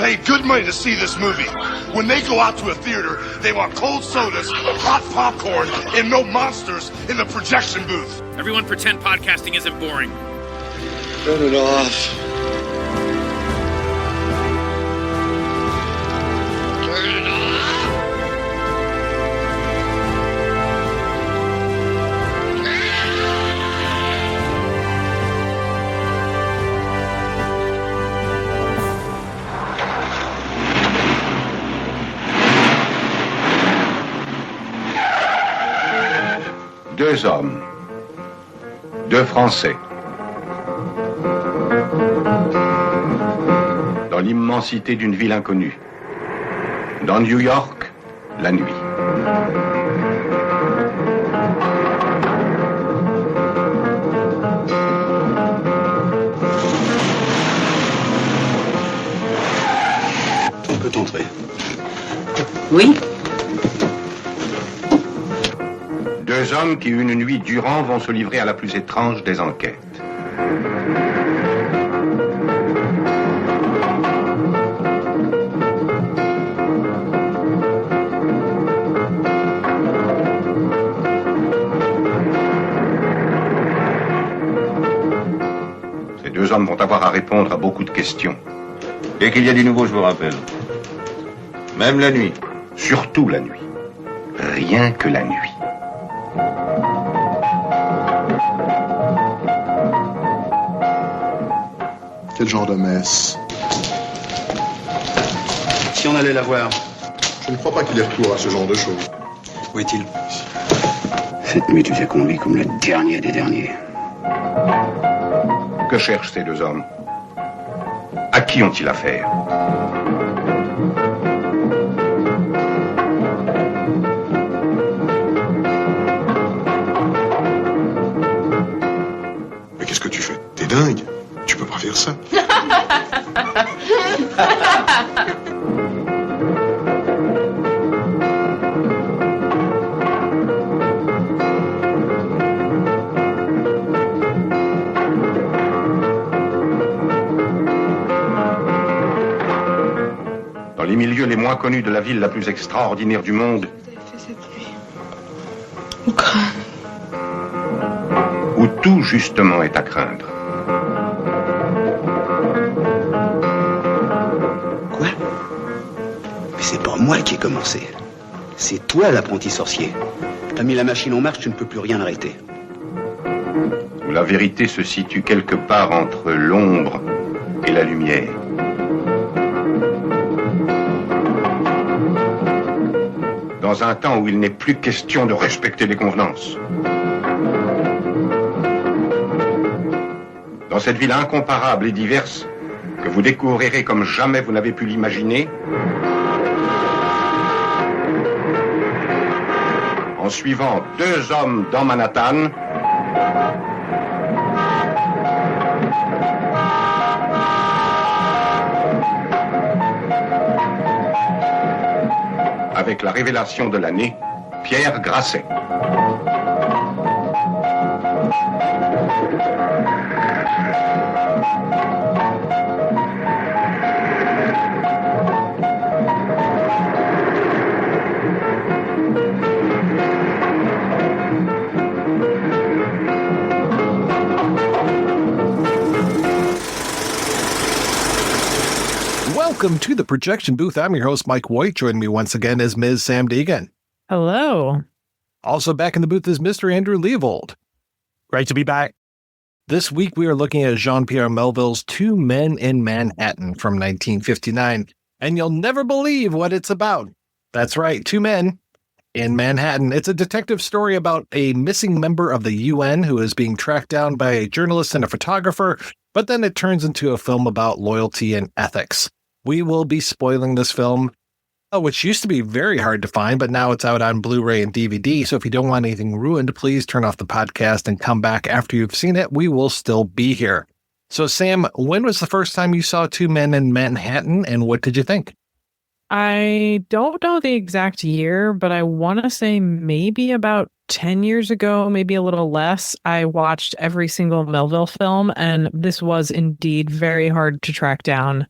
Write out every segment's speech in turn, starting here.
paid good money to see this movie. When they go out to a theater, they want cold sodas, hot popcorn, and no monsters in the projection booth. Everyone pretend podcasting isn't boring. Turn it off. Turn it off. Deux hommes, deux Français. Dans l'immensité d'une ville inconnue. Dans New York, la nuit. On peut entrer. Oui. Deux hommes qui, une nuit durant, vont se livrer à la plus étrange des enquêtes. Ces deux hommes vont avoir à répondre à beaucoup de questions. Dès qu'il y a du nouveau, je vous rappelle. Même la nuit. Surtout la nuit. Rien que la nuit. Quel genre de messe? Si on allait la voir. Je ne crois pas qu'il ait recours à ce genre de choses. Où est-il? Cette nuit, tu t'es conduit comme le dernier des derniers. Que cherchent ces deux hommes? À qui ont-ils affaire? Mais qu'est-ce que tu fais? T'es dingue? Tu peux pas faire ça. Dans les milieux les moins connus de la ville la plus extraordinaire du monde. Vous avez fait cette nuit. Au crâne. Où tout justement est à craindre. Quoi? Mais c'est pas moi qui ai commencé. C'est toi l'apprenti sorcier. T'as mis la machine en marche, tu ne peux plus rien arrêter. Où la vérité se situe quelque part entre l'ombre et la lumière. Dans un temps où il n'est plus question de respecter les convenances. Dans cette ville incomparable et diverse, que vous découvrirez comme jamais vous n'avez pu l'imaginer, en suivant deux hommes dans Manhattan, avec la révélation de l'année, Pierre Grasset. Welcome to the projection booth. I'm your host, Mike White. Joining me once again is Ms. Samm Deighan. Hello. Also back in the booth is Mr. Andrew Leavold. Great to be back. This week we are looking at Jean-Pierre Melville's Two Men in Manhattan from 1959. And you'll never believe what it's about. That's right, two men in Manhattan. It's a detective story about a missing member of the UN who is being tracked down by a journalist and a photographer, but then it turns into a film about loyalty and ethics. We will be spoiling this film, which used to be very hard to find, but now it's out on Blu-ray and DVD. So if you don't want anything ruined, please turn off the podcast and come back after you've seen it. We will still be here. So Sam, when was the first time you saw Two Men in Manhattan, and what did you think? I don't know the exact year, but I want to say maybe about 10 years ago, maybe a little less. I watched every single Melville film, and this was indeed very hard to track down.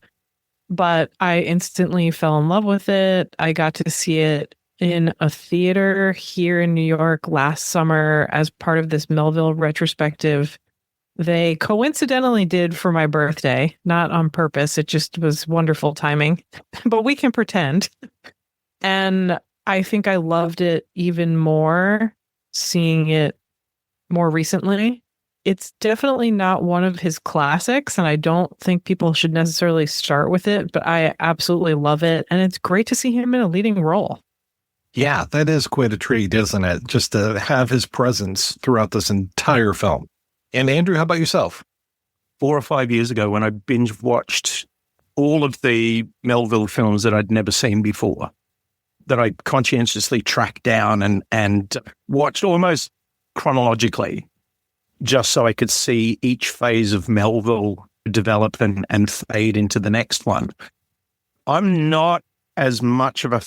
but I instantly fell in love with it. I got to see it in a theater here in New York last summer as part of this Melville retrospective they coincidentally did for my birthday, not on purpose. It just was wonderful timing, but we can pretend. And I think I loved it even more seeing it more recently. It's definitely not one of his classics, and I don't think people should necessarily start with it, but I absolutely love it. And it's great to see him in a leading role. Yeah, that is quite a treat, isn't it? Just to have his presence throughout this entire film. And Andrew, how about yourself? 4 or 5 years ago, when I binge watched all of the Melville films that I'd never seen before, that I conscientiously tracked down and watched almost chronologically, just so I could see each phase of Melville develop and fade into the next one. I'm not as much of a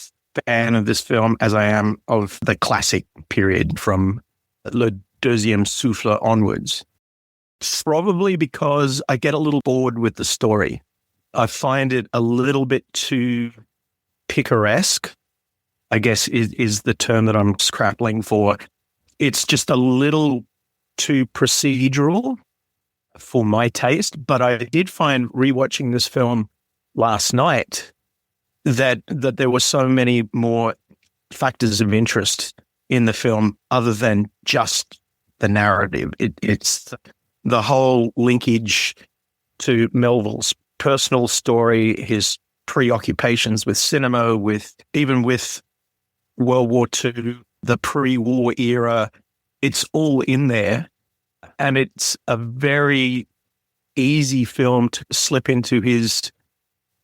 fan of this film as I am of the classic period from Le Deuxième Souffle onwards. Probably because I get a little bored with the story. I find it a little bit too picaresque, I guess is the term that I'm scrappling for. It's just a little too procedural for my taste, but I did find rewatching this film last night that there were so many more factors of interest in the film other than just the narrative. It's the whole linkage to Melville's personal story, his preoccupations with cinema, even with World War II, the pre-war era. It's all in there. And it's a very easy film to slip into his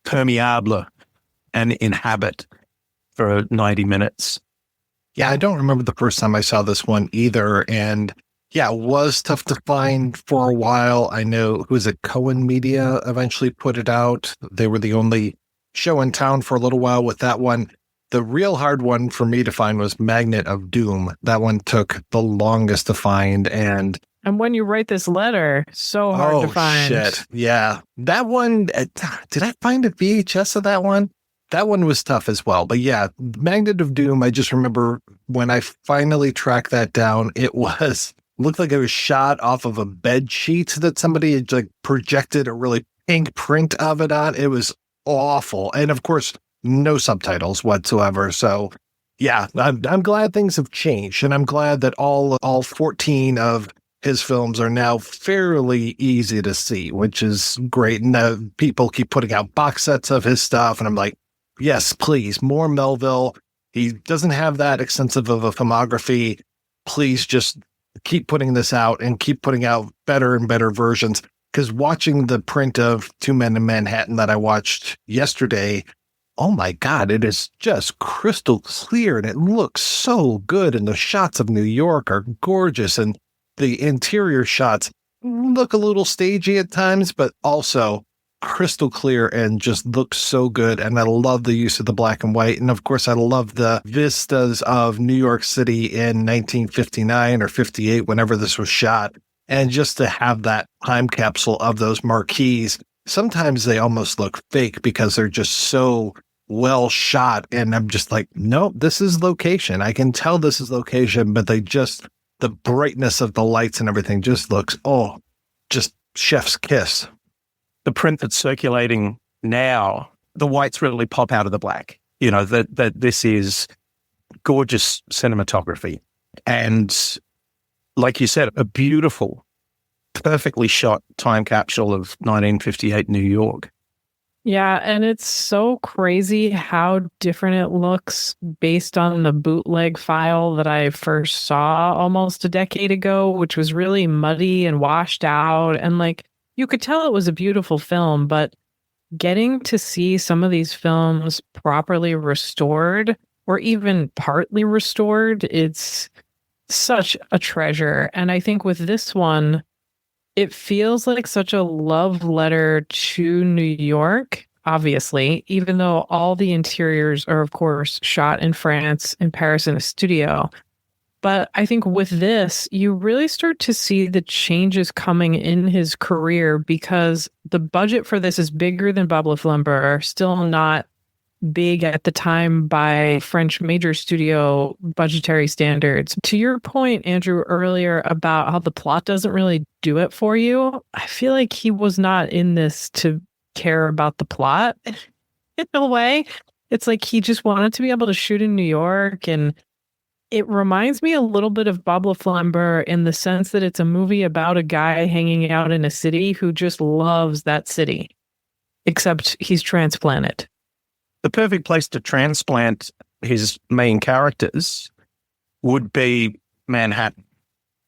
permeable and inhabit for 90 minutes. Yeah, I don't remember the first time I saw this one either. And yeah, it was tough to find for a while. I know, who was it, Cohen Media eventually put it out. They were the only show in town for a little while with that one. The real hard one for me to find was Magnet of Doom. That one took the longest to find. And when you write this letter, so hard to find. Oh, shit. Yeah. That one, did I find a VHS of that one? That one was tough as well. But yeah, Magnet of Doom, I just remember when I finally tracked that down, looked like it was shot off of a bed sheet that somebody had like projected a really pink print of it on. It was awful. And of course, no subtitles whatsoever. So yeah, I'm glad things have changed. And I'm glad that all 14 of his films are now fairly easy to see, which is great. And people keep putting out box sets of his stuff. And I'm like, yes, please, more Melville. He doesn't have that extensive of a filmography. Please just keep putting this out and keep putting out better and better versions. Because watching the print of Two Men in Manhattan that I watched yesterday, oh my God, it is just crystal clear and it looks so good. And the shots of New York are gorgeous. And the interior shots look a little stagey at times, but also crystal clear and just looks so good. And I love the use of the black and white. And of course, I love the vistas of New York City in 1959 or 58, whenever this was shot. And just to have that time capsule of those marquees, sometimes they almost look fake because they're just so well shot. And I'm just like, nope, this is location. I can tell this is location, but the brightness of the lights and everything just looks, just chef's kiss. The print that's circulating now, the whites really pop out of the black. You know, that this is gorgeous cinematography. And like you said, a beautiful, perfectly shot time capsule of 1958 New York. Yeah, and it's so crazy how different it looks based on the bootleg file that I first saw almost a decade ago, which was really muddy and washed out. And like, you could tell it was a beautiful film, but getting to see some of these films properly restored or even partly restored, it's such a treasure. And I think with this one, it feels like such a love letter to New York, obviously, even though all the interiors are, of course, shot in France, in Paris, in a studio. But I think with this, you really start to see the changes coming in his career because the budget for this is bigger than Bob Flambeur, still not big at the time by French major studio budgetary standards. To your point, Andrew, earlier about how the plot doesn't really do it for you, I feel like he was not in this to care about the plot in a way. It's like he just wanted to be able to shoot in New York, and it reminds me a little bit of Bob Flambeur in the sense that it's a movie about a guy hanging out in a city who just loves that city, except he's transplanted. The perfect place to transplant his main characters would be Manhattan.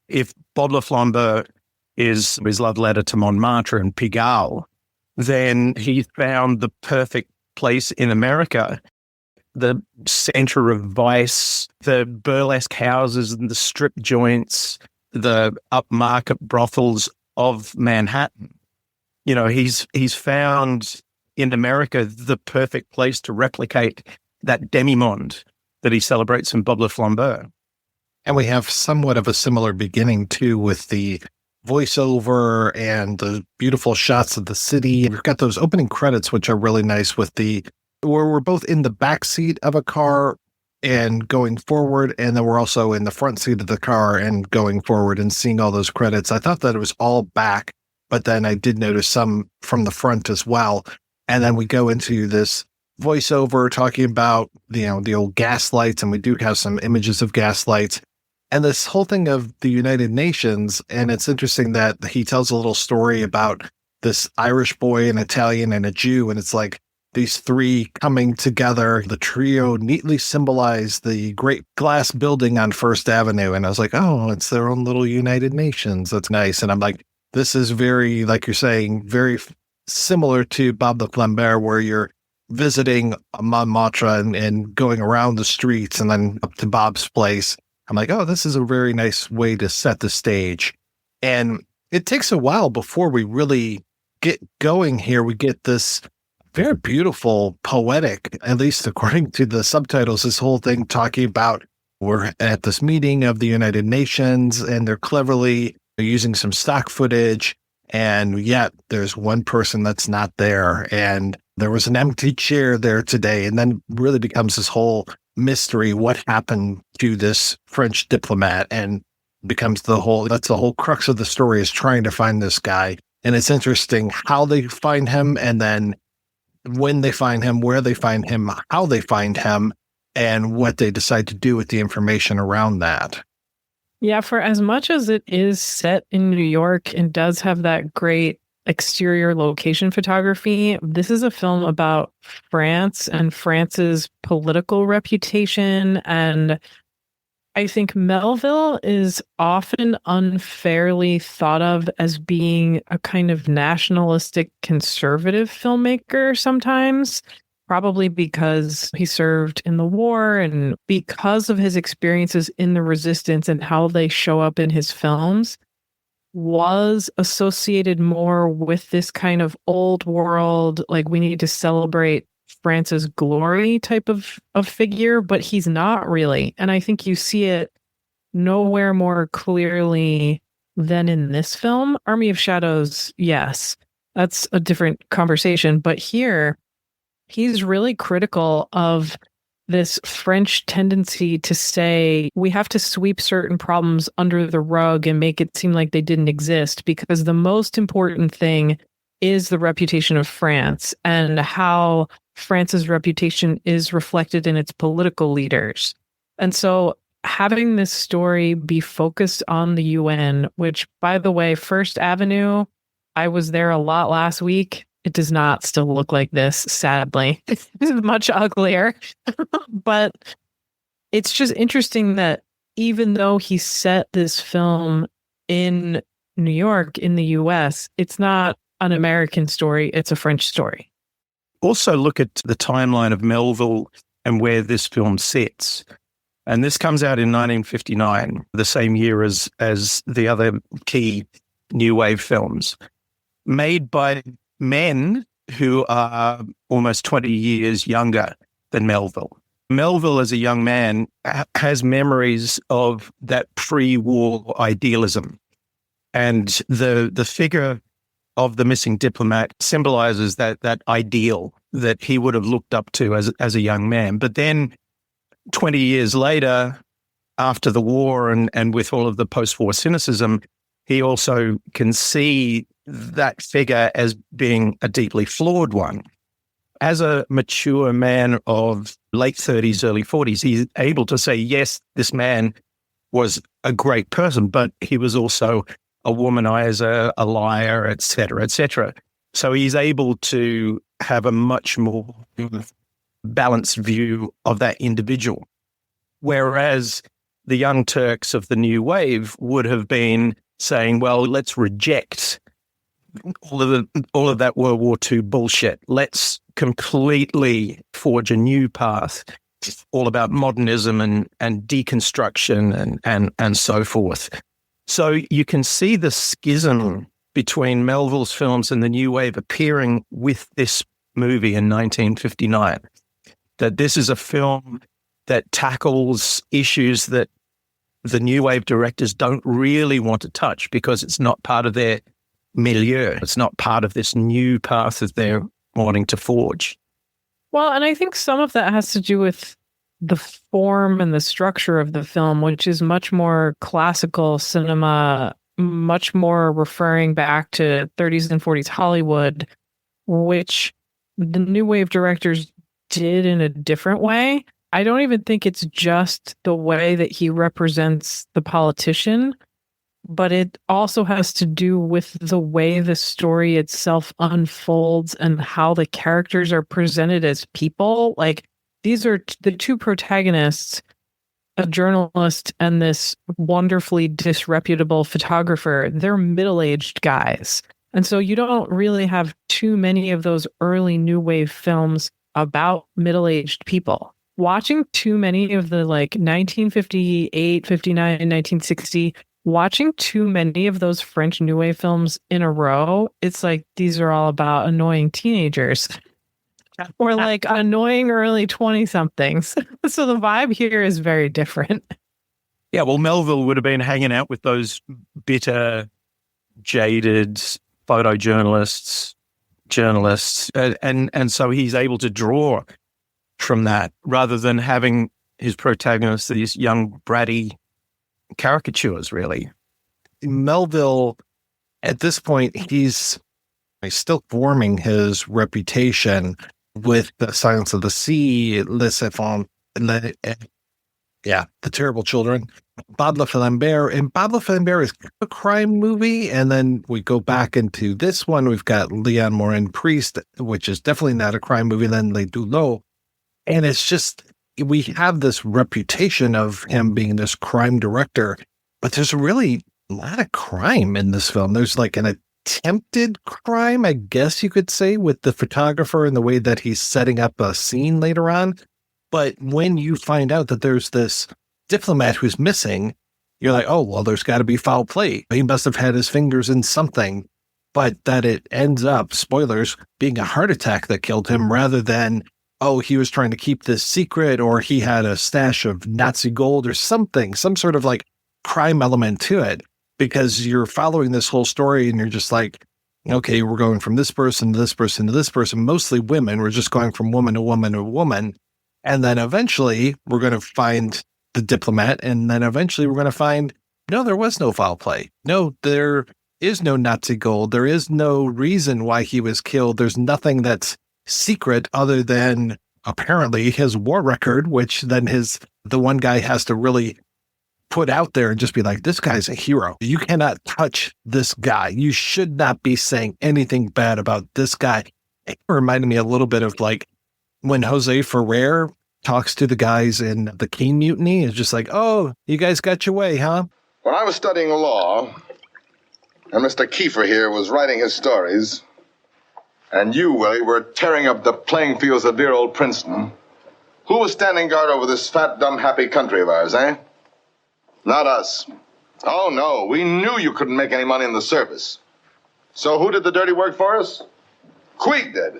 If Bob Flambeur is his love letter to Montmartre and Pigalle, then he found the perfect place in America, the center of vice, the burlesque houses and the strip joints, the upmarket brothels of Manhattan. You know, he's found in America the perfect place to replicate that demimonde that he celebrates in Bob Flambeur. And we have somewhat of a similar beginning too, with the voiceover and the beautiful shots of the city. We've got those opening credits, which are really nice, with where we're both in the back seat of a car and going forward, and then we're also in the front seat of the car and going forward and seeing all those credits. I thought that it was all back, but then I did notice some from the front as well. And then we go into this voiceover talking about, the old gas lights, and we do have some images of gas lights. And this whole thing of the United Nations, and it's interesting that he tells a little story about this Irish boy, an Italian, and a Jew, and it's like these three coming together. The trio neatly symbolize the great glass building on First Avenue. And I was like, oh, it's their own little United Nations. That's nice. And I'm like, this is very, like you're saying, very similar to Bob Flambeur, where you're visiting Montmartre and going around the streets and then up to Bob's place. I'm like, oh, this is a very nice way to set the stage. And it takes a while before we really get going here. We get this very beautiful, poetic, at least according to the subtitles, this whole thing talking about we're at this meeting of the United Nations and they're cleverly using some stock footage. And yet there's one person that's not there. And there was an empty chair there today. And then really becomes this whole mystery. What happened to this French diplomat? And becomes that's the whole crux of the story, is trying to find this guy. And it's interesting how they find him, and then when they find him, where they find him, how they find him, and what they decide to do with the information around that. Yeah, for as much as it is set in New York and does have that great exterior location photography, this is a film about France and France's political reputation. And I think Melville is often unfairly thought of as being a kind of nationalistic conservative filmmaker sometimes, probably because he served in the war and because of his experiences in the resistance and how they show up in his films, was associated more with this kind of old world, like we need to celebrate France's glory type of figure, but he's not really. And I think you see it nowhere more clearly than in this film. Army of Shadows, yes, that's a different conversation. But here, he's really critical of this French tendency to say we have to sweep certain problems under the rug and make it seem like they didn't exist, because the most important thing is the reputation of France and how France's reputation is reflected in its political leaders. And so having this story be focused on the UN, which, by the way, First Avenue, I was there a lot last week. It does not still look like this, sadly. It's much uglier. But it's just interesting that even though he set this film in New York, in the US, it's not an American story, it's a French story. Also look at the timeline of Melville and where this film sits. And this comes out in 1959, the same year as the other key New Wave films, made by men who are almost 20 years younger than Melville. Melville, as a young man, has memories of that pre-war idealism. And the figure of the missing diplomat symbolizes that ideal that he would have looked up to as a young man. But then 20 years later, after the war and with all of the post-war cynicism, he also can see that figure as being a deeply flawed one. As a mature man of late 30s, early 40s, he's able to say, yes, this man was a great person, but he was also a womanizer, a liar, et cetera, et cetera. So he's able to have a much more balanced view of that individual. Whereas the Young Turks of the New Wave would have been saying, well, let's reject all of that World War II bullshit. Let's completely forge a new path, all about modernism and deconstruction and so forth. So you can see the schism between Melville's films and the New Wave appearing with this movie in 1959. That this is a film that tackles issues that the New Wave directors don't really want to touch because it's not part of their milieu. It's not part of this new path that they're wanting to forge. Well, and I think some of that has to do with the form and the structure of the film, which is much more classical cinema, much more referring back to 30s and 40s Hollywood, which the New Wave directors did in a different way. I don't even think it's just the way that he represents the politician, but it also has to do with the way the story itself unfolds and how the characters are presented as people. Like, these are the two protagonists, a journalist and this wonderfully disreputable photographer. They're middle-aged guys. And so you don't really have too many of those early New Wave films about middle-aged people. Watching too many of the 1958, 59, 1960, watching too many of those French New Wave films in a row, it's like these are all about annoying teenagers. Or annoying early 20-somethings. So the vibe here is very different. Yeah, well, Melville would have been hanging out with those bitter, jaded photojournalists, journalists, and so he's able to draw from that rather than having his protagonists, these young, bratty caricatures, really. Melville, at this point, he's still forming his reputation with The Silence of the Sea, Les Enfants, The Terrible Children, Bad Le Flambert. And Bad Le Flambert is a crime movie. And then we go back into this one. We've got Leon Morin Priest, which is definitely not a crime movie. Then Les Doulots. And it's just, we have this reputation of him being this crime director, but there's really a lot of crime in this film. There's like an attempted crime, I guess you could say, with the photographer and the way that he's setting up a scene later on. But when you find out that there's this diplomat who's missing, you're like, oh, well, there's got to be foul play. He must have had his fingers in something. But that it ends up, spoilers, being a heart attack that killed him rather than, oh, he was trying to keep this secret or he had a stash of Nazi gold or something, some sort of crime element to it. Because you're following this whole story and you're just like, okay, we're going from this person to this person to this person, mostly women. We're just going from woman to woman to woman. And then eventually we're going to find the diplomat. And then eventually we're going to find, no, there was no foul play. No, there is no Nazi gold. There is no reason why he was killed. There's nothing that's secret other than apparently his war record, which then the one guy has to really put out there and just be like, this guy's a hero. You cannot touch this guy. You should not be saying anything bad about this guy. It reminded me a little bit of when Jose Ferrer talks to the guys in the Keene Mutiny. It's just like, oh, you guys got your way, huh? When I was studying law, and Mr. Kiefer here was writing his stories, and you, Willie, were tearing up the playing fields of dear old Princeton, who was standing guard over this fat, dumb, happy country of ours, eh? Not us. Oh, no, we knew you couldn't make any money in the service. So who did the dirty work for us? Queeg did.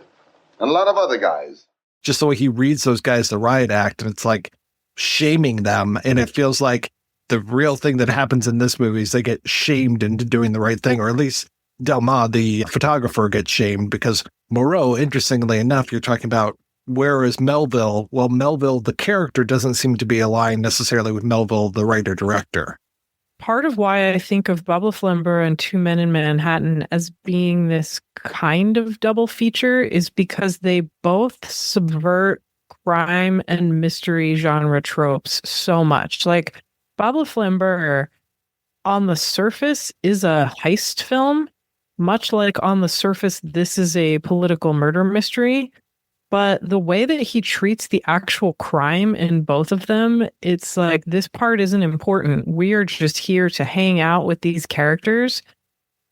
And a lot of other guys. just the way he reads those guys the riot act, and it's like shaming them. And it feels like the real thing that happens in this movie is they get shamed into doing the right thing, or at least Delma, the photographer, gets shamed because Moreau, interestingly enough, you're talking about, where is Melville? Well, Melville, the character, doesn't seem to be aligned necessarily with Melville, the writer-director. Part of why I think of Baba Flambeau and Two Men in Manhattan as being this kind of double feature is because they both subvert crime and mystery genre tropes so much. Like, Baba Flambeau, on the surface, is a heist film, much like on the surface, this is a political murder mystery. But the way that he treats the actual crime in both of them, it's like, this part isn't important. We are just here to hang out with these characters.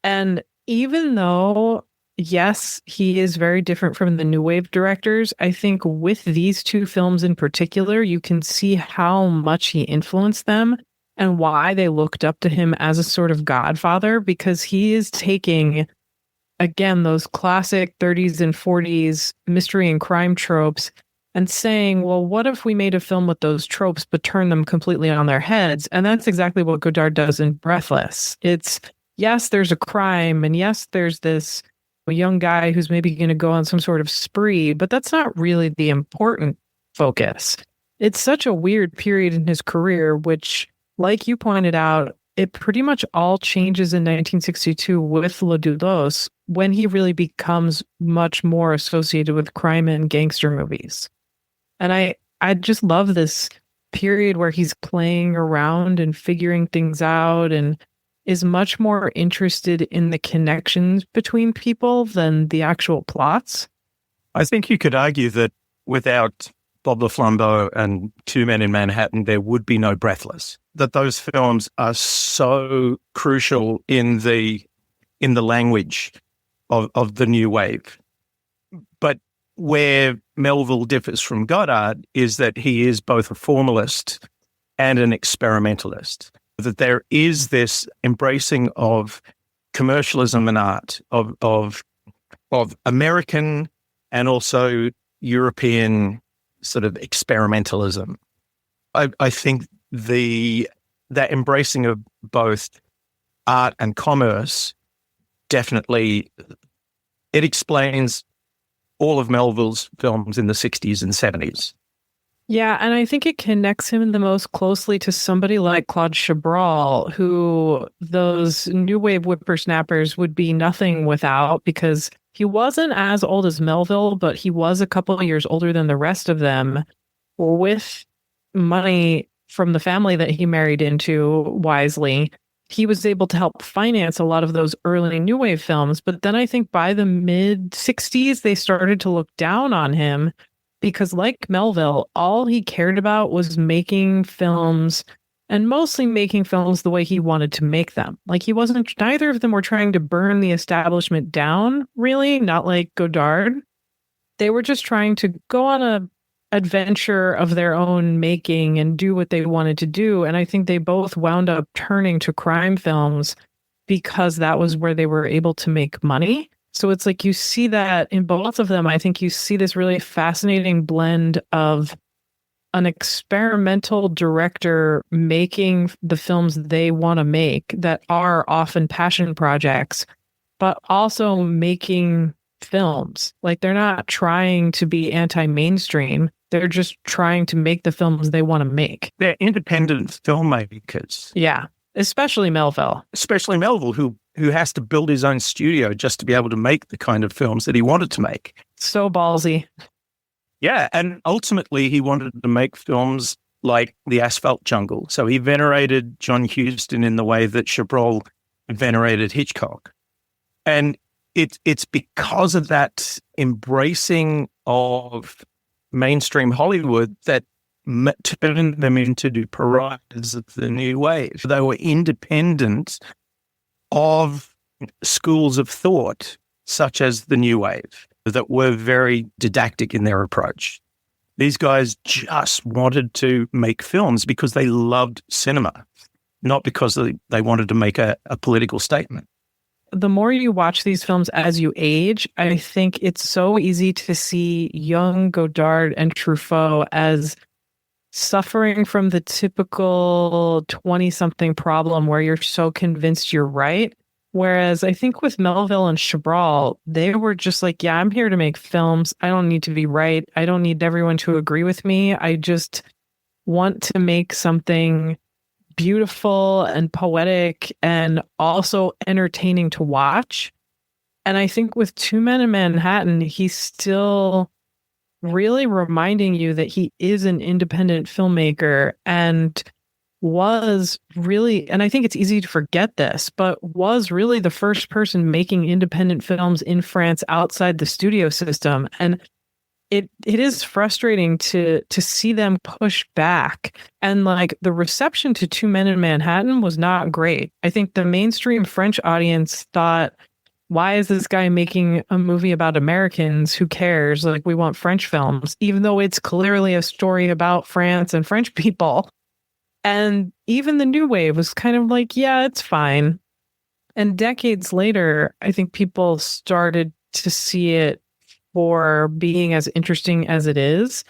And even though, yes, he is very different from the New Wave directors, I think with these two films in particular, you can see how much he influenced them and why they looked up to him as a sort of godfather, because he is taking, again, those classic 30s and 40s mystery and crime tropes and saying, well, what if we made a film with those tropes but turned them completely on their heads? And that's exactly what Godard does in Breathless. It's, yes, there's a crime, and yes, there's this young guy who's maybe going to go on some sort of spree, but that's not really the important focus. It's such a weird period in his career, which, like you pointed out, it pretty much all changes in 1962 with Le Doulos, when he really becomes much more associated with crime and gangster movies. And I just love this period where he's playing around and figuring things out and is much more interested in the connections between people than the actual plots. I think you could argue that without Bob Le Flambeau and Two Men in Manhattan, there would be no Breathless. That those films are so crucial in the language of the new wave. But where Melville differs from Godard is that he is both a formalist and an experimentalist. That there is this embracing of commercialism and art, of American and also European sort of experimentalism. I think that embracing of both art and commerce definitely, it explains all of Melville's films in the 60s and 70s. Yeah, and I think it connects him the most closely to somebody like Claude Chabrol, who those new wave whippersnappers would be nothing without, because he wasn't as old as Melville, but he was a couple of years older than the rest of them, with money from the family that he married into wisely. He was able to help finance a lot of those early new wave films. But then I think by the mid 60s, they started to look down on him because, like Melville, all he cared about was making films, and mostly making films the way he wanted to make them. Like, neither of them were trying to burn the establishment down, really, not like Godard. They were just trying to go on a adventure of their own making and do what they wanted to do. And I think they both wound up turning to crime films because that was where they were able to make money. So it's like you see that in both of them. I think you see this really fascinating blend of an experimental director making the films they want to make that are often passion projects, but also making films. Like, they're not trying to be anti-mainstream. They're just trying to make the films they want to make. They're independent filmmakers. Yeah, especially Melville. Especially Melville, who has to build his own studio just to be able to make the kind of films that he wanted to make. So ballsy. Yeah, and ultimately he wanted to make films like The Asphalt Jungle. So he venerated John Huston in the way that Chabrol venerated Hitchcock. And it's because of that embracing of mainstream Hollywood that turned them into the pariahs of the new wave. They were independent of schools of thought, such as the new wave, that were very didactic in their approach. These guys just wanted to make films because they loved cinema, not because they wanted to make a political statement. the more you watch these films as you age, I think it's so easy to see young Godard and Truffaut as suffering from the typical 20-something problem where you're so convinced you're right. Whereas I think with Melville and Chabrol, they were just like, yeah, I'm here to make films. I don't need to be right. I don't need everyone to agree with me. I just want to make something beautiful and poetic and also entertaining to watch. And I think with Two Men in Manhattan, he's still really reminding you that he is an independent filmmaker and was really, and I think it's easy to forget this, but was really the first person making independent films in France outside the studio system. And it is frustrating to see them push back. And like the reception to Two Men in Manhattan was not great. I think the mainstream French audience thought, why is this guy making a movie about Americans? Who cares? Like, we want French films, even though it's clearly a story about France and French people. And even the new wave was kind of like, yeah, it's fine. And decades later, I think people started to see it for being as interesting as it is.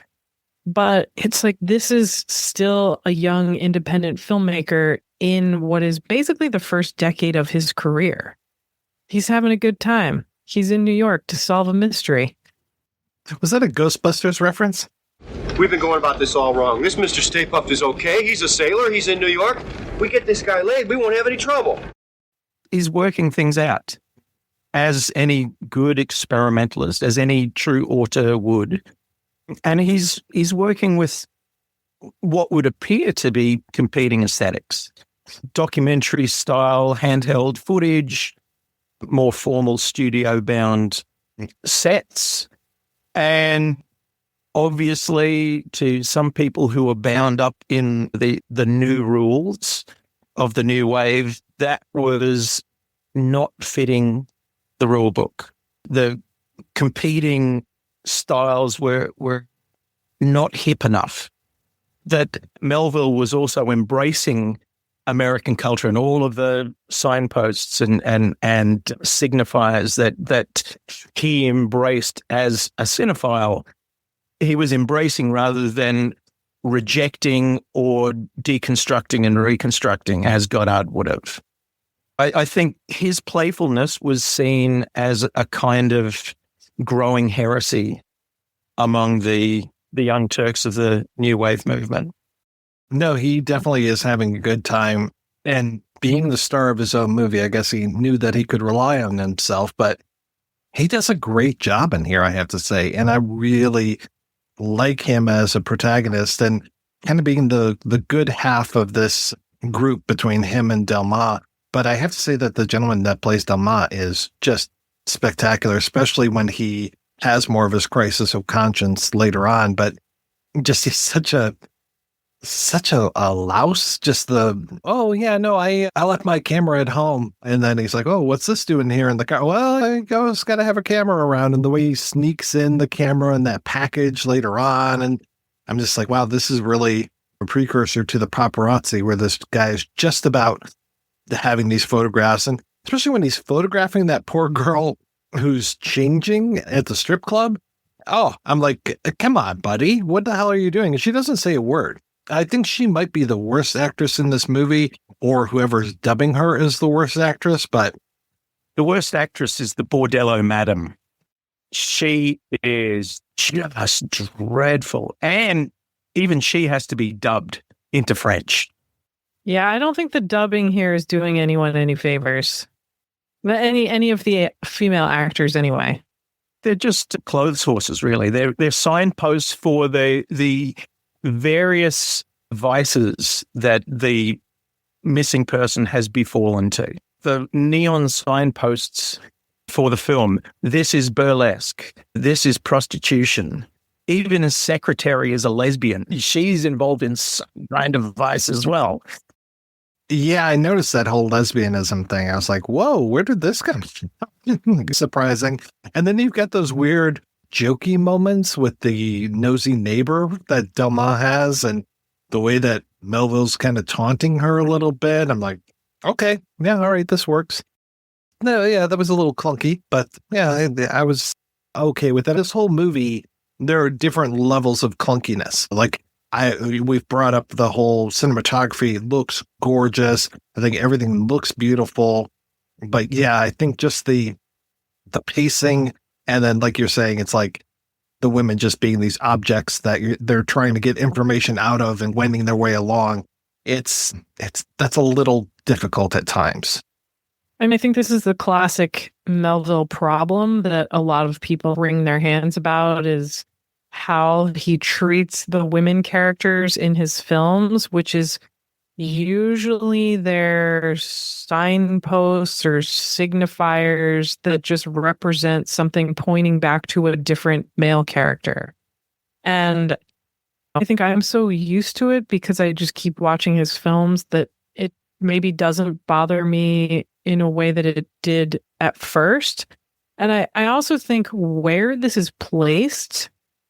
But it's like, this is still a young independent filmmaker in what is basically the first decade of his career. He's having a good time. He's in New York to solve a mystery. Was that a Ghostbusters reference? We've been going about this all wrong. This Mr. Stay Puft is okay. He's a sailor. He's in New York. We get this guy laid, we won't have any trouble. He's working things out, as any good experimentalist, as any true author would. And he's working with what would appear to be competing aesthetics. Documentary style, handheld footage, more formal studio-bound sets, and obviously to some people who are bound up in the new rules of the new wave, that was not fitting the rule book. The competing styles were not hip enough. That Melville was also embracing American culture and all of the signposts and signifiers that he embraced as a cinephile. He was embracing rather than rejecting or deconstructing and reconstructing as Godard would have. I think his playfulness was seen as a kind of growing heresy among the young Turks of the New Wave movement. No, he definitely is having a good time. And being the star of his own movie, I guess he knew that he could rely on himself, but he does a great job in here, I have to say. And I really like him as a protagonist and kind of being the good half of this group between him and Delmas. But I have to say that the gentleman that plays Delmas is just spectacular, especially when he has more of his crisis of conscience later on. But just he's such a louse. Just oh yeah, no, I left my camera at home. And then he's like, oh, what's this doing here in the car? Well, I just got to have a camera around. And the way he sneaks in the camera in that package later on. And I'm just like, wow, this is really a precursor to the paparazzi where this guy is just about having these photographs. And especially when he's photographing that poor girl who's changing at the strip club. Oh, I'm like, come on, buddy. What the hell are you doing? And she doesn't say a word. I think she might be the worst actress in this movie, or whoever's dubbing her is the worst actress, but the worst actress is the Bordello madam. She is just dreadful. And even she has to be dubbed into French. Yeah, I don't think the dubbing here is doing anyone any favors. Any of the female actors anyway. They're just clothes horses, really. They're signposts for the various vices that the missing person has befallen to. The neon signposts for the film. This is burlesque. This is prostitution. Even a secretary is a lesbian. She's involved in some kind of vice as well. Yeah, I noticed that whole lesbianism thing. I was like, whoa, where did this come from? Surprising. And then you've got those weird jokey moments with the nosy neighbor that Delmas has and the way that Melville's kind of taunting her a little bit. I'm like, okay, yeah, all right, this works. No, yeah, that was a little clunky, but yeah, I was okay with that. This whole movie, there are different levels of clunkiness. Like we've brought up the whole cinematography looks gorgeous. I think everything looks beautiful, but yeah, I think just the pacing, and then like you're saying, it's like the women just being these objects that they're trying to get information out of and wending their way along. That's a little difficult at times. And I think this is the classic Melville problem that a lot of people wring their hands about, is how he treats the women characters in his films, which is usually their signposts or signifiers that just represent something pointing back to a different male character. And I think I'm so used to it because I just keep watching his films that it maybe doesn't bother me in a way that it did at first. And I also think where this is placed,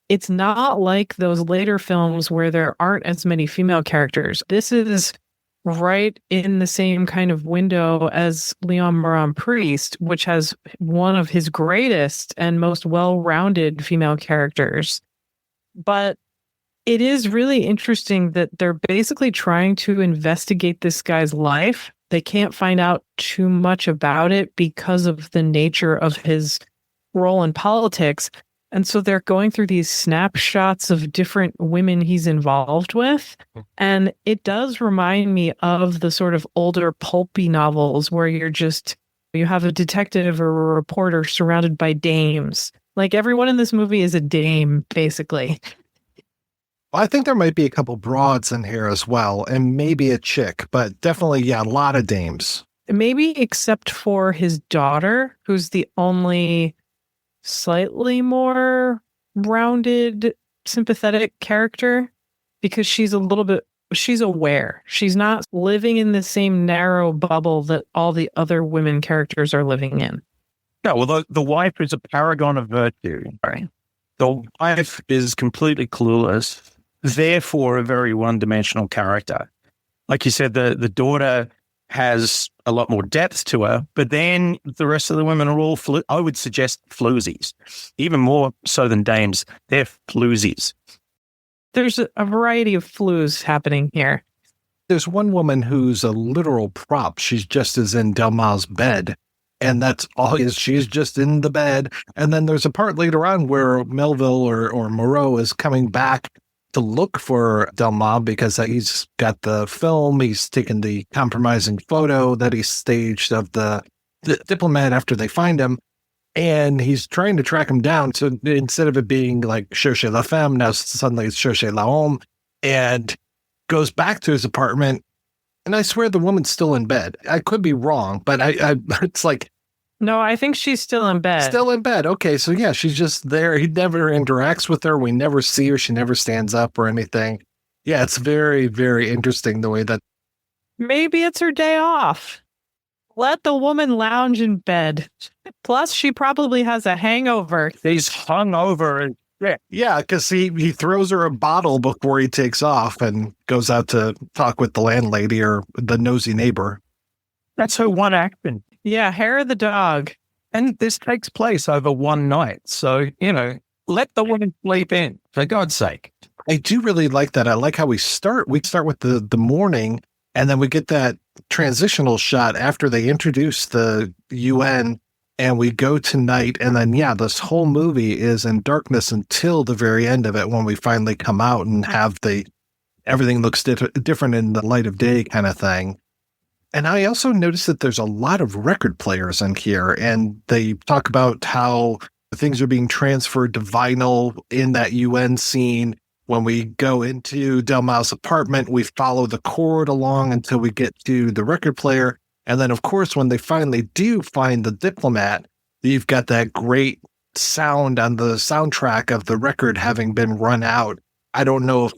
it's not like those later films where there aren't as many female characters. This is right in the same kind of window as Leon Moran Priest, which has one of his greatest and most well-rounded female characters. But it is really interesting that they're basically trying to investigate this guy's life. They can't find out too much about it because of the nature of his role in politics. And so they're going through these snapshots of different women he's involved with. And it does remind me of the sort of older pulpy novels where you have a detective or a reporter surrounded by dames. Like everyone in this movie is a dame, basically. I think there might be a couple broads in here as well, and maybe a chick, but definitely, yeah, a lot of dames. Maybe except for his daughter, who's the only slightly more rounded, sympathetic character, because she's aware. She's not living in the same narrow bubble that all the other women characters are living in. No, well, the wife is a paragon of virtue. Right? The wife is completely clueless, therefore a very one-dimensional character. Like you said, the daughter has a lot more depth to her, but then the rest of the women are all, I would suggest, floozies. Even more so than dames, they're floozies. There's a variety of flues happening here. There's one woman who's a literal prop. She's just as in Delma's bed. And that's all she's just in the bed. And then there's a part later on where Melville or Moreau is coming back to look for Delma because he's got the film. He's taken the compromising photo that he staged of the diplomat after they find him. And he's trying to track him down. So instead of it being like cherchez la femme, now suddenly it's cherchez la homme, and goes back to his apartment. And I swear the woman's still in bed. I could be wrong, but it's like... No, I think she's still in bed. Still in bed. Okay, so yeah, she's just there. He never interacts with her. We never see her. She never stands up or anything. Yeah, it's very, very interesting the way that... Maybe it's her day off. Let the woman lounge in bed. Plus, she probably has a hangover. He's hungover. Yeah, because he throws her a bottle before he takes off and goes out to talk with the landlady or the nosy neighbor. That's her one acting. Yeah, hair of the dog. And this takes place over one night. So, let the woman sleep in, for God's sake. I do really like that. I like how we start. We start with the morning, and then we get that transitional shot after they introduce the UN, and we go to night. And then, yeah, this whole movie is in darkness until the very end of it when we finally come out and have everything looks different in the light of day kind of thing. And I also noticed that there's a lot of record players in here, and they talk about how things are being transferred to vinyl in that UN scene. When we go into Delma's apartment, we follow the cord along until we get to the record player. And then, of course, when they finally do find the diplomat, you've got that great sound on the soundtrack of the record having been run out. I don't know if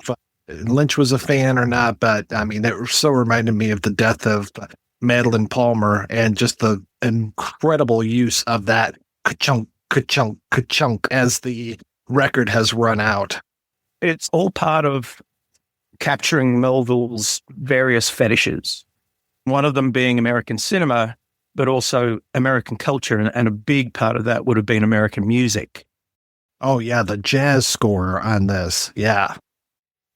Lynch was a fan or not, but I mean, it so reminded me of the death of Madeline Palmer and just the incredible use of that ka-chunk, ka-chunk, ka-chunk as the record has run out. It's all part of capturing Melville's various fetishes. One of them being American cinema, but also American culture. And a big part of that would have been American music. Oh, yeah, the jazz score on this. Yeah.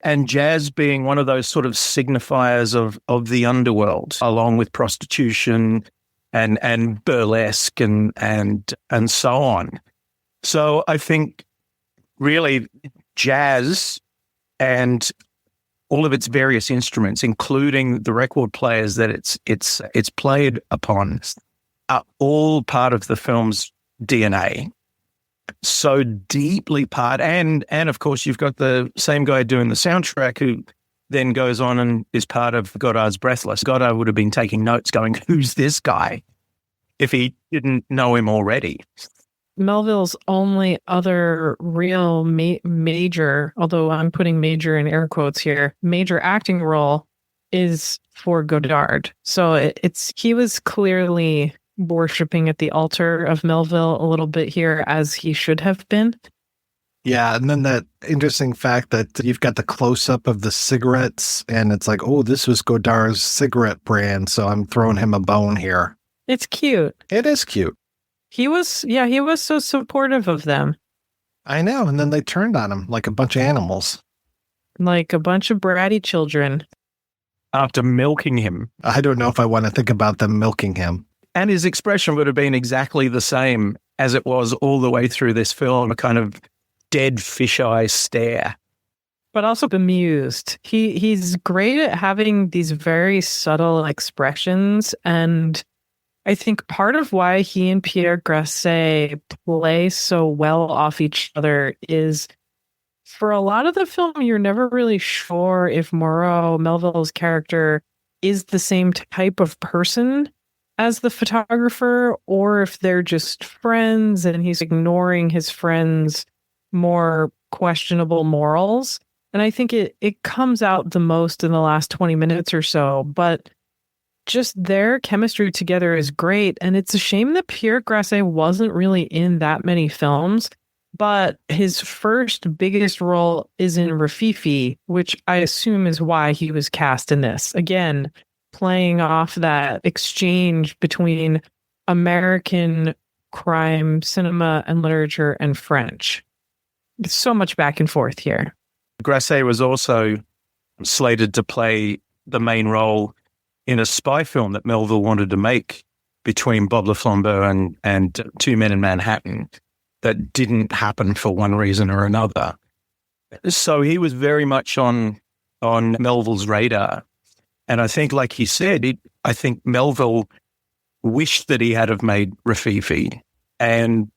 And jazz being one of those sort of signifiers of the underworld, along with prostitution and burlesque and so on. So I think really jazz and all of its various instruments, including the record players that it's played upon, are all part of the film's DNA. So deeply part, and of course you've got the same guy doing the soundtrack who then goes on and is part of Godard's Breathless. Godard would have been taking notes going, who's this guy? If he didn't know him already. Melville's only other real major, although I'm putting major in air quotes here, major acting role is for Godard. So he was clearly worshipping at the altar of Melville a little bit here, as he should have been. Yeah, and then that interesting fact that you've got the close-up of the cigarettes, and it's like, oh, this was Godard's cigarette brand, so I'm throwing him a bone here. It's cute. It is cute. He was so supportive of them. I know, and then they turned on him like a bunch of animals. Like a bunch of bratty children. After milking him. I don't know if I want to think about them milking him. And his expression would have been exactly the same as it was all the way through this film, a kind of dead fisheye stare. But also bemused. He's great at having these very subtle expressions, and I think part of why he and Pierre Grasset play so well off each other is for a lot of the film, you're never really sure if Moreau, Melville's character, is the same type of person as the photographer, or if they're just friends and he's ignoring his friends' more questionable morals. And I think it comes out the most in the last 20 minutes or so, but just their chemistry together is great. And it's a shame that Pierre Grasset wasn't really in that many films, but his first biggest role is in Rififi, which I assume is why he was cast in this. Again, playing off that exchange between American crime, cinema and literature, and French. There's so much back and forth here. Grasset was also slated to play the main role in a spy film that Melville wanted to make between Bob Le Flambeau and Two Men in Manhattan that didn't happen for one reason or another. So he was very much on Melville's radar. And I think, like he said, I think Melville wished that he had have made Rififi and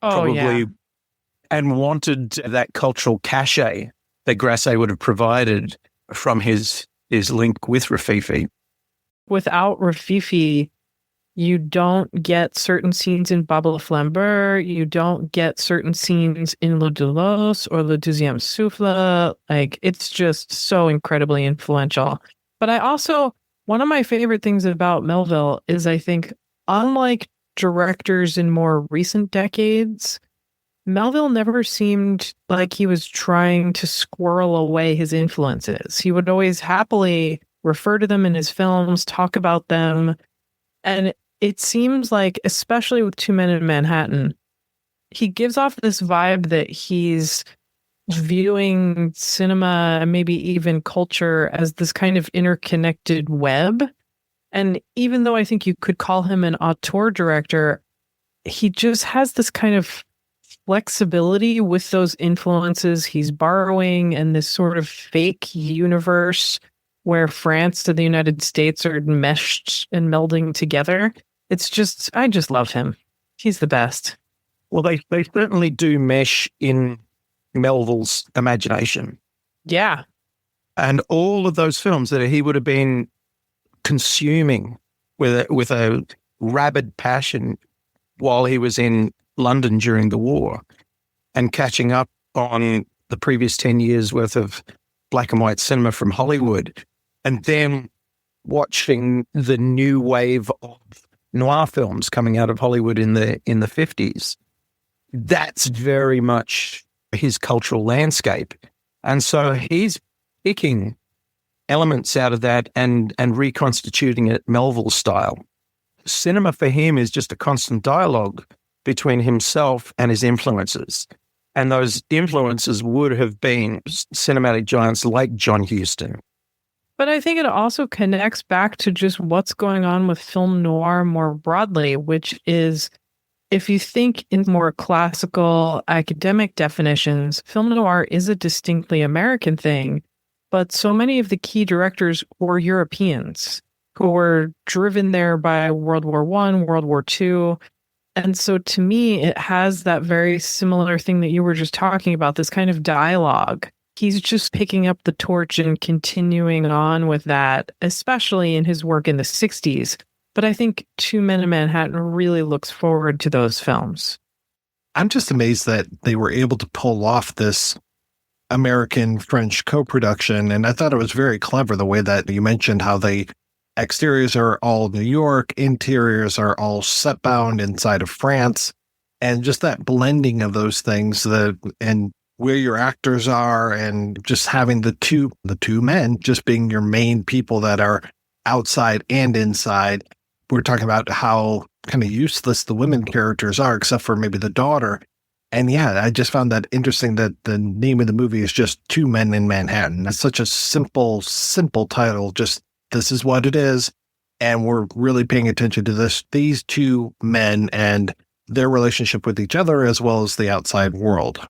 and wanted that cultural cachet that Grasset would have provided from his link with Rififi. Without Rififi, you don't get certain scenes in Bob Le Flambeur. You don't get certain scenes in Le Doulos or Le Deuxième Souffle. Like, it's just so incredibly influential. But one of my favorite things about Melville is I think, unlike directors in more recent decades, Melville never seemed like he was trying to squirrel away his influences. He would always happily refer to them in his films, talk about them. And it seems like, especially with Two Men in Manhattan, he gives off this vibe that he's viewing cinema and maybe even culture as this kind of interconnected web. And even though I think you could call him an auteur director, he just has this kind of flexibility with those influences he's borrowing and this sort of fake universe where France and the United States are meshed and melding together. I just love him. He's the best. Well, they certainly do mesh in Melville's imagination. Yeah. And all of those films that he would have been consuming with a rabid passion while he was in London during the war and catching up on the previous 10 years worth of black and white cinema from Hollywood, and then watching the new wave of noir films coming out of Hollywood in the 50s. That's very much his cultural landscape. And so he's picking elements out of that and reconstituting it Melville style. cinema for him is just a constant dialogue between himself and his influences. And those influences would have been cinematic giants like John Huston. But I think it also connects back to just what's going on with film noir more broadly, which is, if you think in more classical academic definitions, film noir is a distinctly American thing, but so many of the key directors were Europeans who were driven there by World War I, World War II. And so to me, it has that very similar thing that you were just talking about, this kind of dialogue. He's just picking up the torch and continuing on with that, especially in his work in the 60s. But I think Two Men in Manhattan really looks forward to those films. I'm just amazed that they were able to pull off this American-French co-production. And I thought it was very clever the way that you mentioned how the exteriors are all New York, interiors are all set-bound inside of France. And just that blending of those things, and where your actors are, and just having the two men just being your main people that are outside and inside. We're talking about how kind of useless the women characters are, except for maybe the daughter. And yeah, I just found that interesting that the name of the movie is just Two Men in Manhattan. That's such a simple title. Just, this is what it is. And we're really paying attention to these two men and their relationship with each other, as well as the outside world.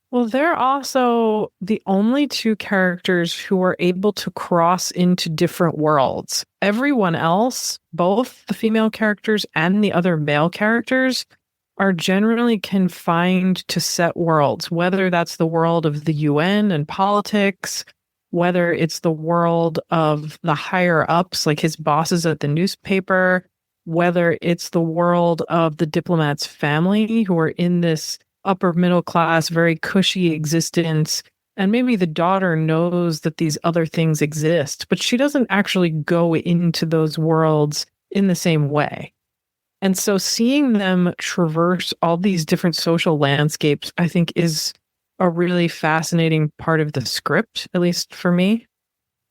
Well, they're also the only two characters who are able to cross into different worlds. Everyone else, both the female characters and the other male characters, are generally confined to set worlds, whether that's the world of the UN and politics, whether it's the world of the higher ups, like his bosses at the newspaper, whether it's the world of the diplomat's family who are in this upper middle class, very cushy existence. And maybe the daughter knows that these other things exist, but she doesn't actually go into those worlds in the same way. And so seeing them traverse all these different social landscapes, I think, is a really fascinating part of the script, at least for me.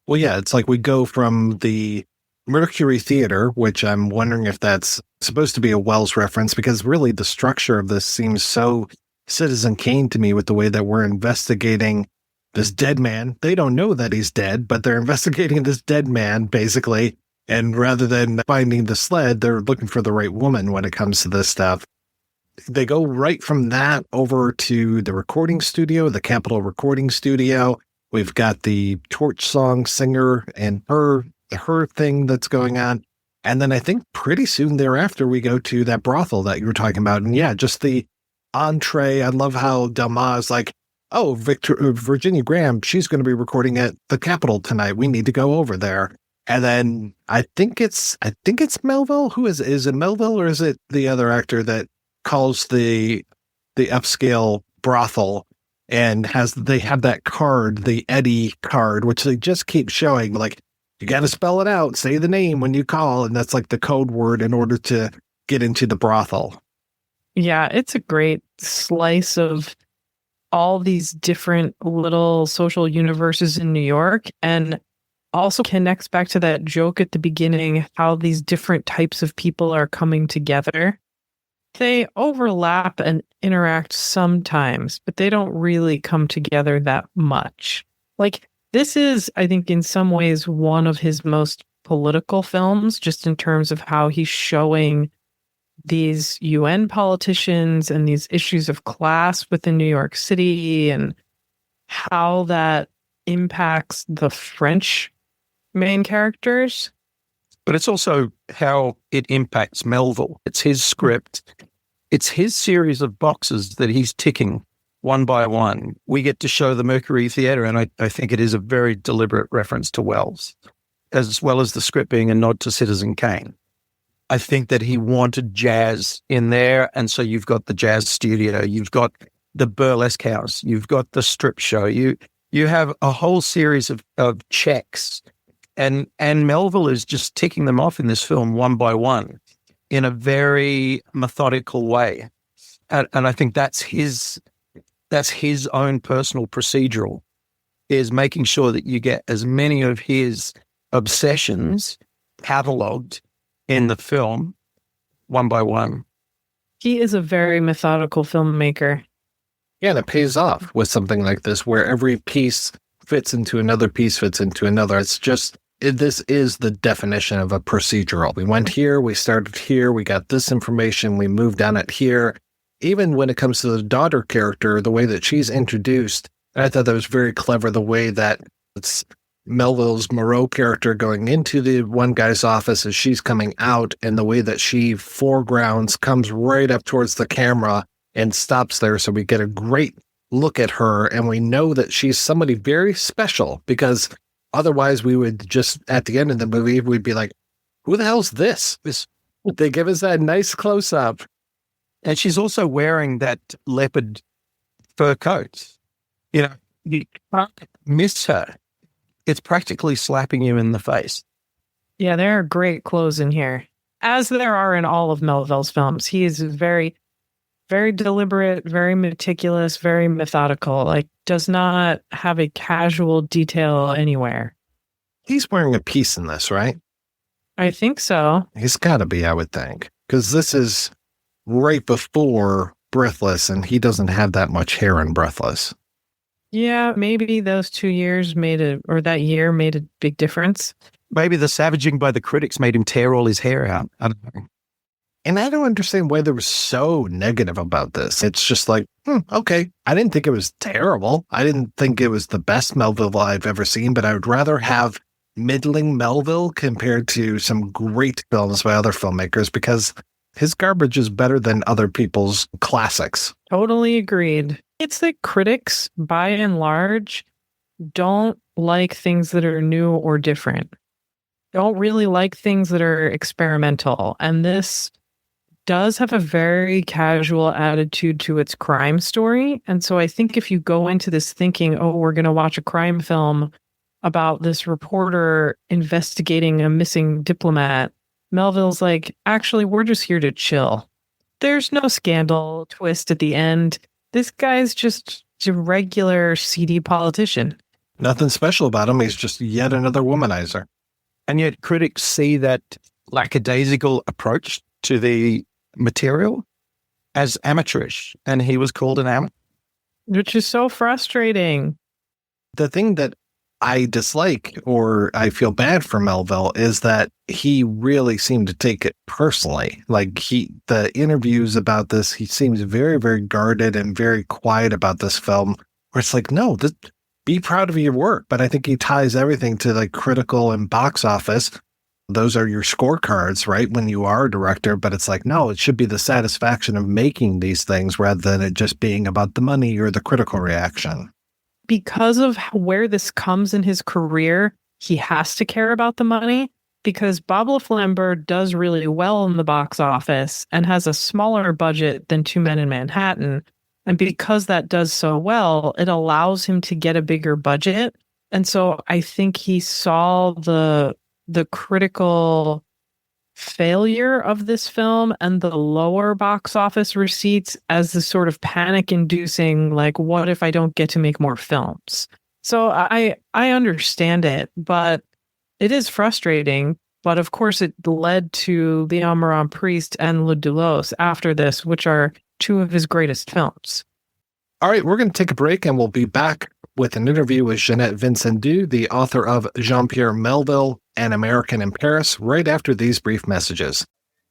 Well, yeah, it's like we go from the Mercury Theater, which I'm wondering if that's supposed to be a Wells reference, because really the structure of this seems so Citizen Kane to me, with the way that we're investigating this dead man. They don't know that he's dead, but they're investigating this dead man, basically. And rather than finding the sled, they're looking for the right woman when it comes to this stuff. They go right from that over to the recording studio, the Capitol Recording Studio. We've got the torch song singer and her thing that's going on. And then I think pretty soon thereafter, we go to that brothel that you were talking about. And yeah, just the entree. I love how Delma is like, oh, Virginia Graham, she's going to be recording at the Capitol tonight. We need to go over there. And then I think it's Melville. Who is it Melville, or is it the other actor that calls the upscale brothel and they have that card, the Eddie card, which they just keep showing, like, you got to spell it out, say the name when you call. And that's like the code word in order to get into the brothel. Yeah, it's a great slice of all these different little social universes in New York, and also connects back to that joke at the beginning, how these different types of people are coming together. They overlap and interact sometimes, but they don't really come together that much. Like, this is, I think, in some ways, one of his most political films, just in terms of how he's showing these UN politicians and these issues of class within New York City and how that impacts the French main characters. But it's also how it impacts Melville. It's his script. It's his series of boxes that he's ticking one by one. We get to show the Mercury Theater, and I think it is a very deliberate reference to Wells, as well as the script being a nod to Citizen Kane. I think that he wanted jazz in there, and so you've got the jazz studio, you've got the burlesque house, you've got the strip show, you have a whole series of checks, and Melville is just ticking them off in this film one by one in a very methodical way, and I think that's his own personal procedural, is making sure that you get as many of his obsessions cataloged in the film, one by one. He is a very methodical filmmaker. Yeah, and it pays off with something like this, where every piece fits into another piece, fits into another. It's just, this is the definition of a procedural. We went here, we started here, we got this information, we moved on it here. Even when it comes to the daughter character, the way that she's introduced, I thought that was very clever, the way that it's Melville's Moreau character going into the one guy's office as she's coming out, and the way that she foregrounds, comes right up towards the camera and stops there. So we get a great look at her, and we know that she's somebody very special, because otherwise we would just, at the end of the movie, we'd be like, who the hell's this? They give us that nice close up. And she's also wearing that leopard fur coat. You know, you can't miss her. It's practically slapping you in the face. Yeah, there are great clothes in here, as there are in all of Melville's films. He is very, very deliberate, very meticulous, very methodical, like does not have a casual detail anywhere. He's wearing a piece in this, right? I think so. He's got to be, I would think, because this is right before Breathless, and he doesn't have that much hair in Breathless. Yeah, maybe those 2 years that year made a big difference. Maybe the savaging by the critics made him tear all his hair out. I don't know. And I don't understand why they were so negative about this. It's just like, okay. I didn't think it was terrible. I didn't think it was the best Melville I've ever seen, but I would rather have middling Melville compared to some great films by other filmmakers, because his garbage is better than other people's classics. Totally agreed. It's that critics, by and large, don't like things that are new or different. Don't really like things that are experimental. And this does have a very casual attitude to its crime story. And so I think if you go into this thinking, oh, we're going to watch a crime film about this reporter investigating a missing diplomat, Melville's like, actually, we're just here to chill. There's no scandal twist at the end. This guy's just a regular seedy politician. Nothing special about him. He's just yet another womanizer. And yet critics see that lackadaisical approach to the material as amateurish, and he was called an amateur. Which is so frustrating. The thing that I dislike, or I feel bad for Melville, is that he really seemed to take it personally. Like the interviews about this, he seems very, very guarded and very quiet about this film, where it's like, no, be proud of your work. But I think he ties everything to like critical and box office. Those are your scorecards, right? When you are a director, but it's like, no, it should be the satisfaction of making these things rather than it just being about the money or the critical reaction. Because of where this comes in his career, he has to care about the money, because Bob LaFleur does really well in the box office and has a smaller budget than Two Men in Manhattan. And because that does so well, it allows him to get a bigger budget. And so I think he saw the critical failure of this film and the lower box office receipts as the sort of panic-inducing, like, what if I don't get to make more films? So I understand it, but it is frustrating. But of course, it led to Léon Morin-Priest and Le Doulos after this, which are two of his greatest films. All right, we're going to take a break, and we'll be back with an interview with Ginette Vincendeau, the author of Jean-Pierre Melville, An American in Paris, right after these brief messages.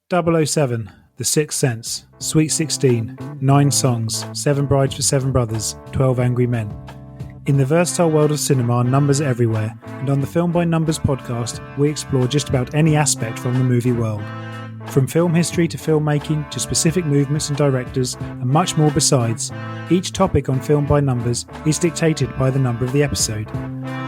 007, The Sixth Sense, Sweet 16, 9 Songs, 7 Brides for 7 Brothers, 12 Angry Men. In the versatile world of cinema, numbers are everywhere, and on the Film by Numbers podcast, we explore just about any aspect from the movie world. From film history to filmmaking to specific movements and directors, and much more besides, each topic on Film by Numbers is dictated by the number of the episode.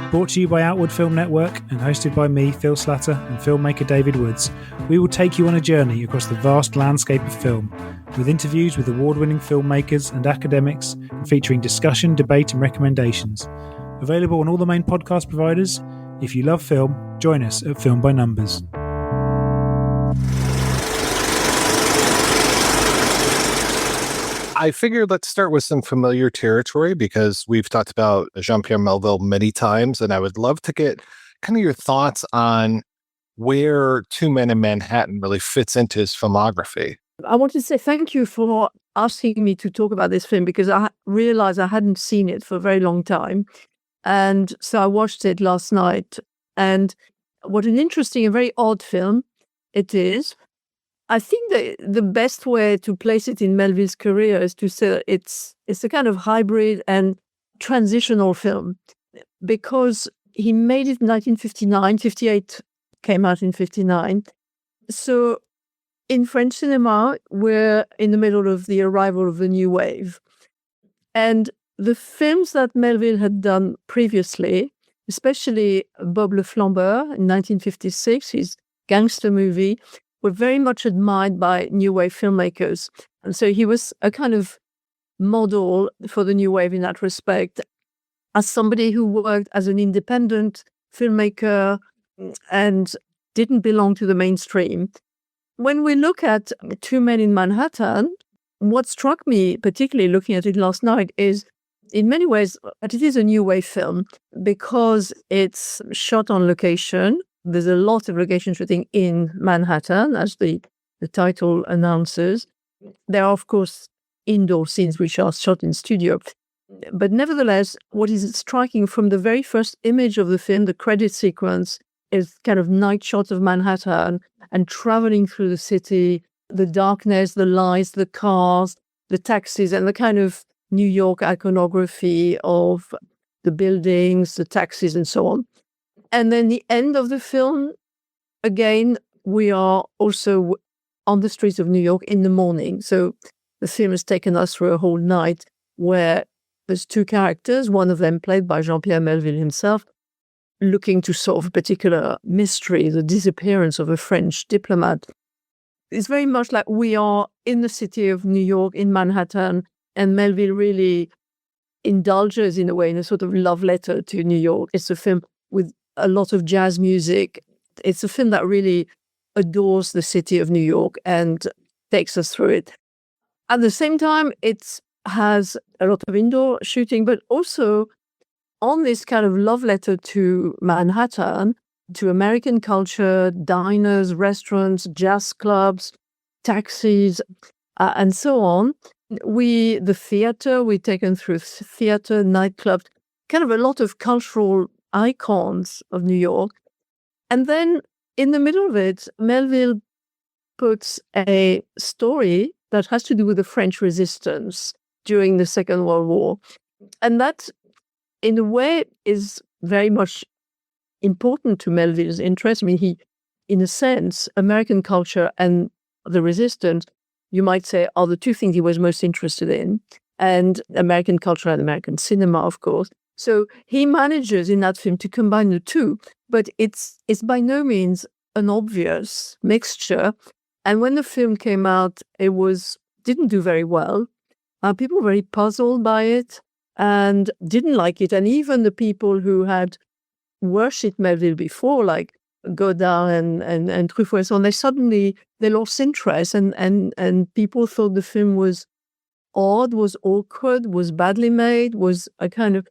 Brought to you by Outward Film Network and hosted by me, Phil Slatter, and filmmaker David Woods, we will take you on a journey across the vast landscape of film, with interviews with award-winning filmmakers and academics, and featuring discussion, debate and recommendations. Available on all the main podcast providers. If you love film, join us at Film by Numbers. I figured let's start with some familiar territory, because we've talked about Jean-Pierre Melville many times, and I would love to get kind of your thoughts on where Two Men in Manhattan really fits into his filmography. I want to say thank you for asking me to talk about this film, because I realized I hadn't seen it for a very long time. And so I watched it last night. And what an interesting and very odd film it is. I think that the best way to place it in Melville's career is to say that it's a kind of hybrid and transitional film, because he made it in 1959, 58 came out in 59. So in French cinema, we're in the middle of the arrival of the new wave. And the films that Melville had done previously, especially Bob le Flambeur in 1956, his gangster movie, were very much admired by new wave filmmakers. And so he was a kind of model for the new wave in that respect, as somebody who worked as an independent filmmaker and didn't belong to the mainstream. When we look at Two Men in Manhattan, what struck me, particularly looking at it last night, is in many ways that it is a new wave film because it's shot on location. There's a lot of location shooting in Manhattan, as the title announces. There are, of course, indoor scenes which are shot in studio. But nevertheless, what is striking from the very first image of the film, the credit sequence, is kind of night shots of Manhattan and traveling through the city, the darkness, the lights, the cars, the taxis, and the kind of New York iconography of the buildings, the taxis, and so on. And then the end of the film, again, we are also on the streets of New York in the morning. So the film has taken us through a whole night where there's two characters, one of them played by Jean-Pierre Melville himself, looking to solve a particular mystery, the disappearance of a French diplomat. It's very much like we are in the city of New York, in Manhattan, and Melville really indulges in a way in a sort of love letter to New York. It's a film with a lot of jazz music. It's a film that really adores the city of New York and takes us through it. At the same time, it has a lot of indoor shooting, but also on this kind of love letter to Manhattan, to American culture, diners, restaurants, jazz clubs, taxis, and so on. The theater, we're taken through theater, nightclubs, kind of a lot of cultural icons of New York. And then in the middle of it, Melville puts a story that has to do with the French resistance during the Second World War. And that, in a way, is very much important to Melville's interest. I mean, he, in a sense, American culture and the resistance, you might say, are the two things he was most interested in, and American culture and American cinema, of course. So he manages in that film to combine the two, but it's by no means an obvious mixture. And when the film came out, it didn't do very well. People were very puzzled by it and didn't like it. And even the people who had worshipped Melville before, like Godard and Truffaut and so on, they lost interest, and people thought the film was odd, was awkward, was badly made, was a kind of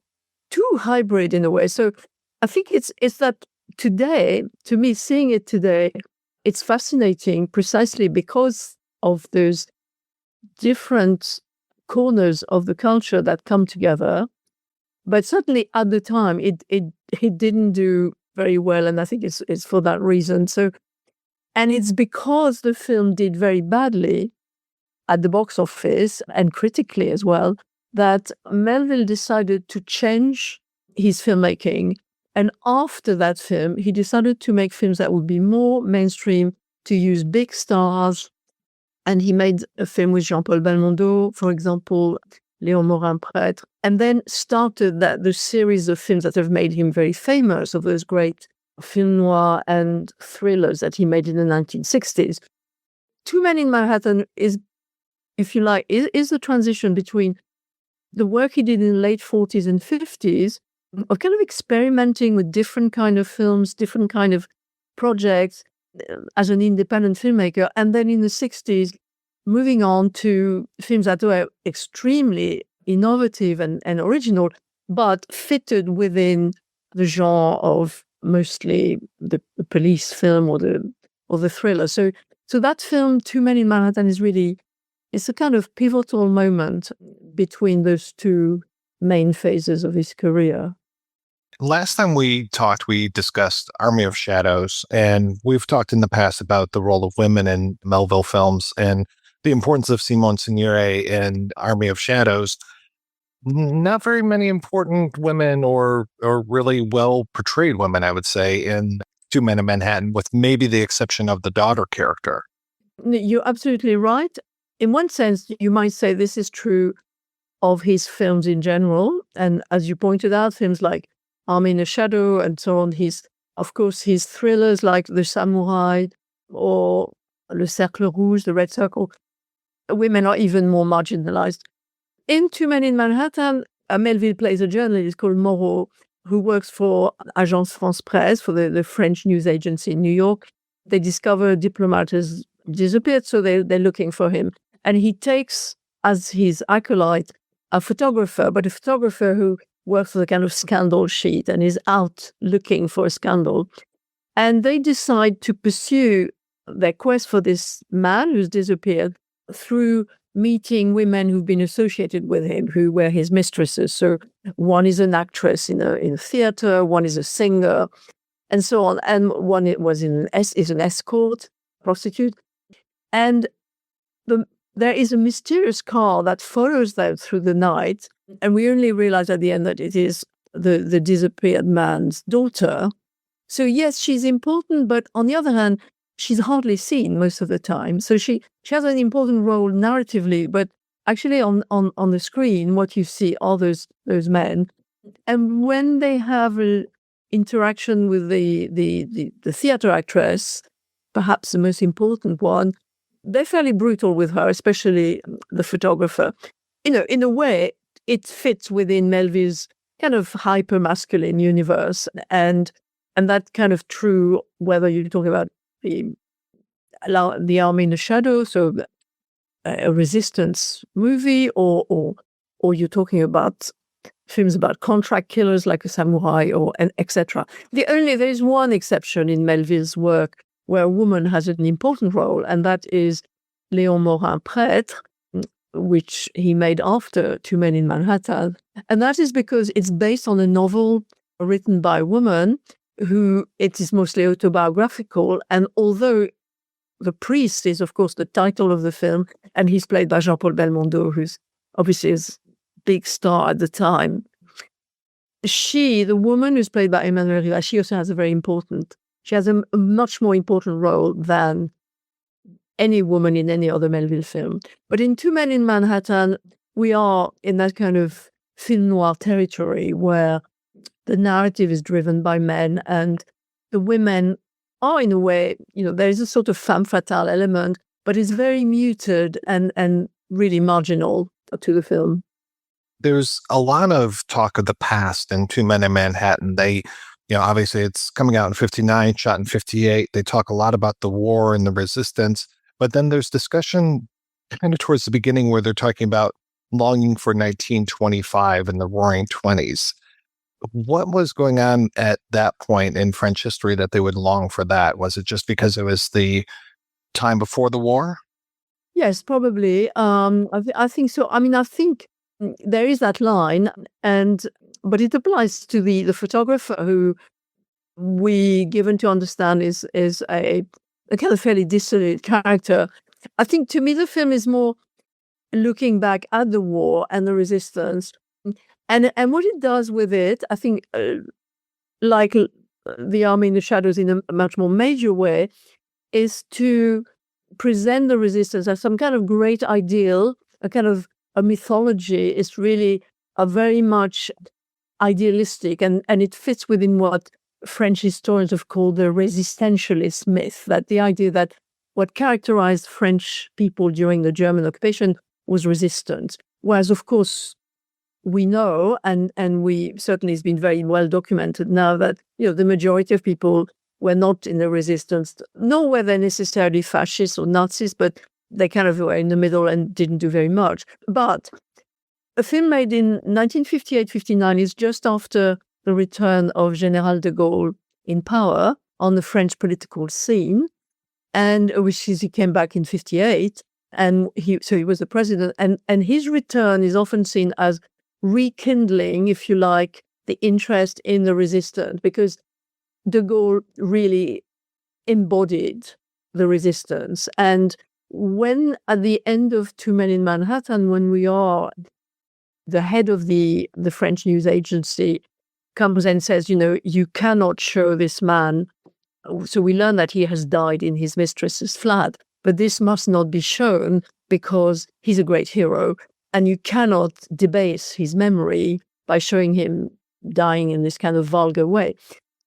too hybrid in a way. So I think it's that today, to me, seeing it today, it's fascinating precisely because of those different corners of the culture that come together. But certainly at the time, it didn't do very well, and I think it's for that reason. So, and it's because the film did very badly at the box office and critically as well, that Melville decided to change his filmmaking. And after that film, he decided to make films that would be more mainstream, to use big stars. And he made a film with Jean-Paul Belmondo, for example, Léon Morin-Prêtre, and then started the series of films that have made him very famous, of those great film noir and thrillers that he made in the 1960s. Two Men in Manhattan is, if you like, is the transition between the work he did in the late 40s and 50s of kind of experimenting with different kind of films, different kind of projects as an independent filmmaker, and then in the 60s, moving on to films that were extremely innovative and original, but fitted within the genre of mostly the police film or the thriller. So that film, Two Men in Manhattan, it's a kind of pivotal moment between those two main phases of his career. Last time we talked, we discussed Army of Shadows, and we've talked in the past about the role of women in Melville films and the importance of Simone Signoret in Army of Shadows. Not very many important women or really well portrayed women, I would say, in Two Men in Manhattan, with maybe the exception of the daughter character. You're absolutely right. In one sense, you might say this is true of his films in general. And as you pointed out, films like Army in a Shadow and so on, his thrillers like The Samurai or Le Cercle Rouge, The Red Circle, women are even more marginalized. In Two Men in Manhattan, Melville plays a journalist called Moreau, who works for Agence France-Presse, for the French news agency in New York. They discover a diplomat has disappeared, so they're looking for him. And he takes as his acolyte a photographer, but a photographer who works for a kind of scandal sheet and is out looking for a scandal. And they decide to pursue their quest for this man who's disappeared through meeting women who've been associated with him, who were his mistresses. So one is an actress in a theater, one is a singer, and so on. And one is an escort, prostitute. And there is a mysterious car that follows them through the night, and we only realize at the end that it is the disappeared man's daughter. So yes, she's important, but on the other hand, she's hardly seen most of the time. So she has an important role narratively, but actually on the screen, what you see are those men. And when they have an interaction with the theater actress, perhaps the most important one, they're fairly brutal with her, especially the photographer. In a way, it fits within Melville's kind of hyper-masculine universe. And that's kind of true whether you're talking about the Army in the Shadow, so a resistance movie, or you're talking about films about contract killers like A Samurai and etc. There is one exception in Melville's work where a woman has an important role, and that is Léon Morin Prêtre, which he made after Two Men in Manhattan. And that is because it's based on a novel written by a woman who it is mostly autobiographical. And although the priest is, of course, the title of the film, and he's played by Jean-Paul Belmondo, who's obviously a big star at the time, the woman who's played by Emmanuelle Riva, she also has she has a much more important role than any woman in any other Melville film. But in Two Men in Manhattan, we are in that kind of film noir territory where the narrative is driven by men and the women are, in a way, there is a sort of femme fatale element, but it's very muted and really marginal to the film. There's a lot of talk of the past in Two Men in Manhattan. They, obviously it's coming out in 1959, shot in 1958. They talk a lot about the war and the resistance, but then there's discussion kind of towards the beginning where they're talking about longing for 1925 and the Roaring '20s. What was going on at that point in French history that they would long for that? Was it just because it was the time before the war? Yes, probably. I think so. I mean, I think there is that line, but it applies to the photographer who we given to understand is a kind of fairly dissolute character. I think to me the film is more looking back at the war and the resistance, and what it does with it, I think, like the Army in the Shadows in a much more major way, is to present the resistance as some kind of great ideal, a kind of a mythology. It's really a very much idealistic, and it fits within what French historians have called the resistentialist myth, that the idea that what characterized French people during the German occupation was resistance. Whereas, of course, we know, and we certainly it's been very well documented now that the majority of people were not in the resistance, nor were they necessarily fascists or Nazis, but they kind of were in the middle and didn't do very much. But a film made in 1958-59 is just after the return of General de Gaulle in power on the French political scene, and which is he came back in 1958, and he was the president, and his return is often seen as rekindling, if you like, the interest in the resistance, because de Gaulle really embodied the resistance. And when at the end of Two Men in Manhattan, when we are the head of the French news agency comes and says, you cannot show this man. So we learn that he has died in his mistress's flat, but this must not be shown because he's a great hero, and you cannot debase his memory by showing him dying in this kind of vulgar way.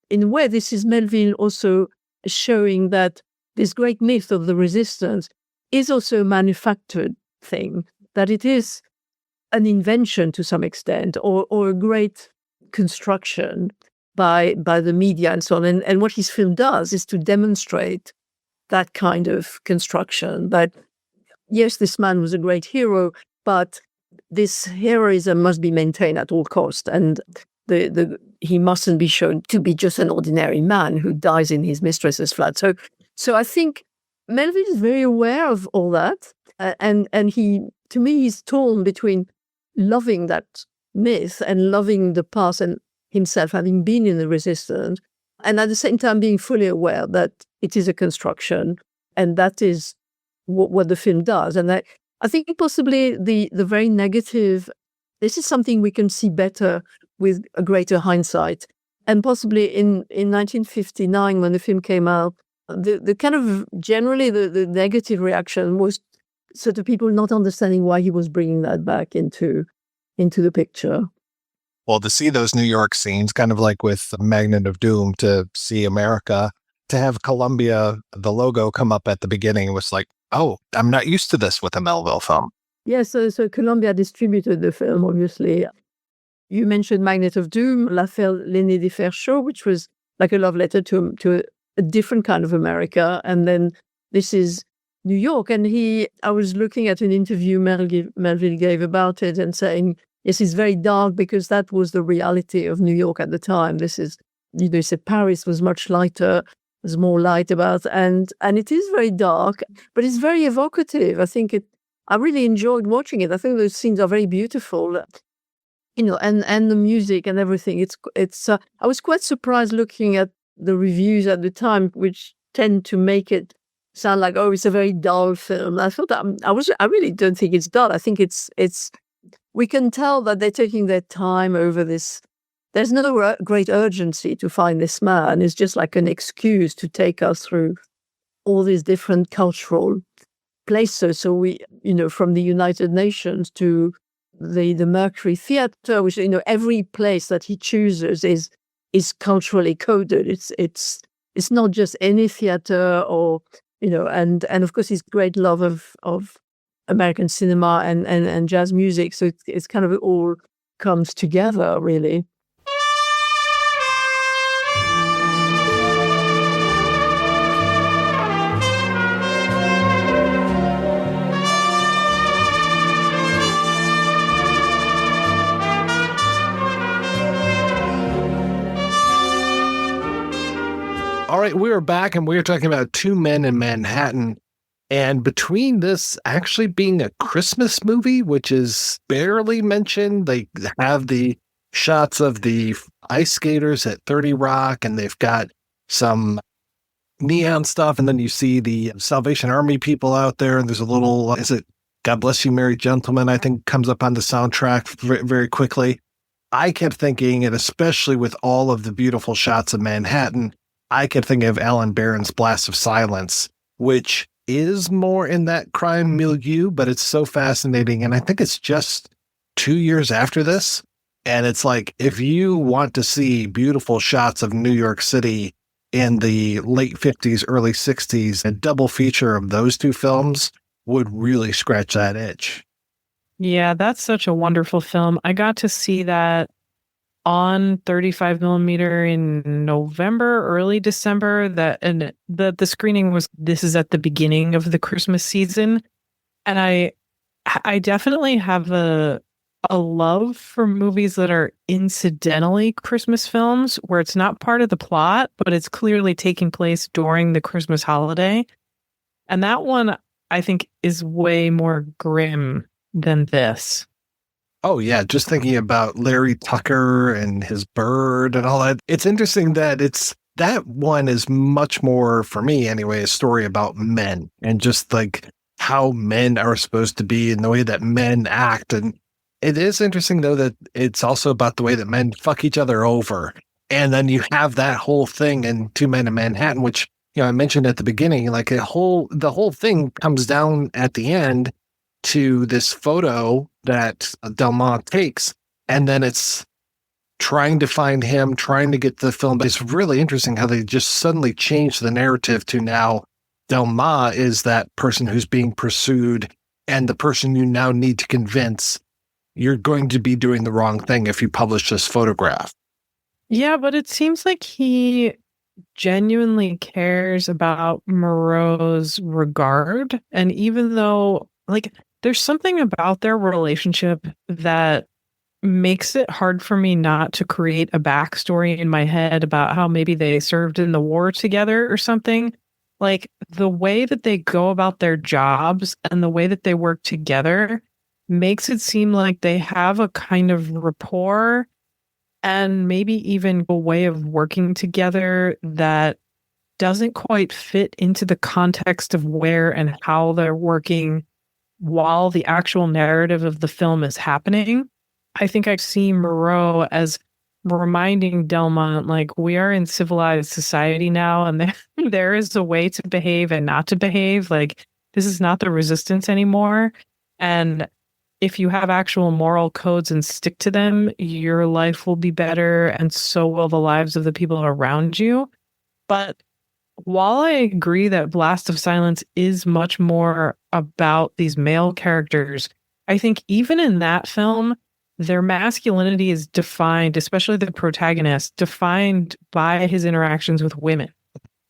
In a way, this is Melville also showing that this great myth of the resistance is also a manufactured thing, that it is an invention to some extent, or a great construction by the media and so on. And what his film does is to demonstrate that kind of construction, that yes, this man was a great hero, but this heroism must be maintained at all cost, and he mustn't be shown to be just an ordinary man who dies in his mistress's flat. So I think Melville is very aware of all that, and he, to me, he's torn between loving that myth and loving the past and himself having been in the resistance, and at the same time being fully aware that it is a construction, and that is what the film does. And I think possibly the very negative, this is something we can see better with a greater hindsight. And possibly in 1959, when the film came out, the kind of generally the negative reaction was sort of people not understanding why he was bringing that back into the picture. Well, to see those New York scenes, kind of like with Magnet of Doom, to see America, to have Columbia, the logo come up at the beginning, was like, oh, I'm not used to this with a Melville film. Yeah, so Columbia distributed the film, obviously. You mentioned Magnet of Doom, L'Affaire L'aîné des Fers-Chauds, which was like a love letter to a different kind of America. And then this is New York. And I was looking at an interview Melville gave about it and saying, yes, it's very dark because that was the reality of New York at the time. This is, he said Paris was much lighter, there's more light about, and it is very dark, but it's very evocative. I really enjoyed watching it. I think those scenes are very beautiful, and the music and everything. It's. I was quite surprised looking at the reviews at the time, which tend to make it sound like, oh, it's a very dull film. I thought I really don't think it's dull. I think it's. We can tell that they're taking their time over this. There's no great urgency to find this man. It's just like an excuse to take us through all these different cultural places. So we, from the United Nations to the Mercury Theatre, which, every place that he chooses is culturally coded. It's not just any theatre or, and of course his great love of American cinema and jazz music. So it's kind of, it all comes together, really. All right, we are back and we are talking about Two Men in Manhattan. And between this actually being a Christmas movie, which is barely mentioned, they have the shots of the ice skaters at 30 Rock, and they've got some neon stuff. And then you see the Salvation Army people out there. And there's a little, is it God Bless You, Merry Gentlemen, I think comes up on the soundtrack very, very quickly. I kept thinking, and especially with all of the beautiful shots of Manhattan, I kept thinking of Alan Barron's Blast of Silence, which is more in that crime milieu, but it's so fascinating. And I think it's just 2 years after this. And it's like, if you want to see beautiful shots of New York City in the late 50s, early 60s, a double feature of those two films would really scratch that itch. Yeah, that's such a wonderful film. I got to see that on 35 millimeter in November, early December. And the screening this is at the beginning of the Christmas season. And I definitely have a a love for movies that are incidentally Christmas films, where it's not part of the plot, but it's clearly taking place during the Christmas holiday. And that one, I think, is way more grim than this. Oh, yeah. Just thinking about Larry Tucker and his bird and all that. It's interesting that that one is much more, for me anyway, a story about men and just like how men are supposed to be and the way that men act. And it is interesting, though, that it's also about the way that men fuck each other over. And then you have that whole thing in Two Men in Manhattan, which, I mentioned at the beginning, like the whole thing comes down at the end to this photo that Delmont takes. And then it's trying to find him, trying to get the film. It's really interesting how they just suddenly changed the narrative to now Delmont is that person who's being pursued and the person you now need to convince you're going to be doing the wrong thing if you publish this photograph. Yeah, but it seems like he genuinely cares about Moreau's regard. And even though, like, there's something about their relationship that makes it hard for me not to create a backstory in my head about how maybe they served in the war together or something. Like, the way that they go about their jobs and the way that they work together makes it seem like they have a kind of rapport and maybe even a way of working together that doesn't quite fit into the context of where and how they're working while the actual narrative of the film is happening. I think I see Moreau as reminding Delmont, like, we are in civilized society now, and there is a way to behave and not to behave. Like, this is not the resistance anymore. And if you have actual moral codes and stick to them, your life will be better, and so will the lives of the people around you. But while I agree that Blast of Silence is much more about these male characters, I think even in that film, their masculinity is defined, especially the protagonist, defined by his interactions with women.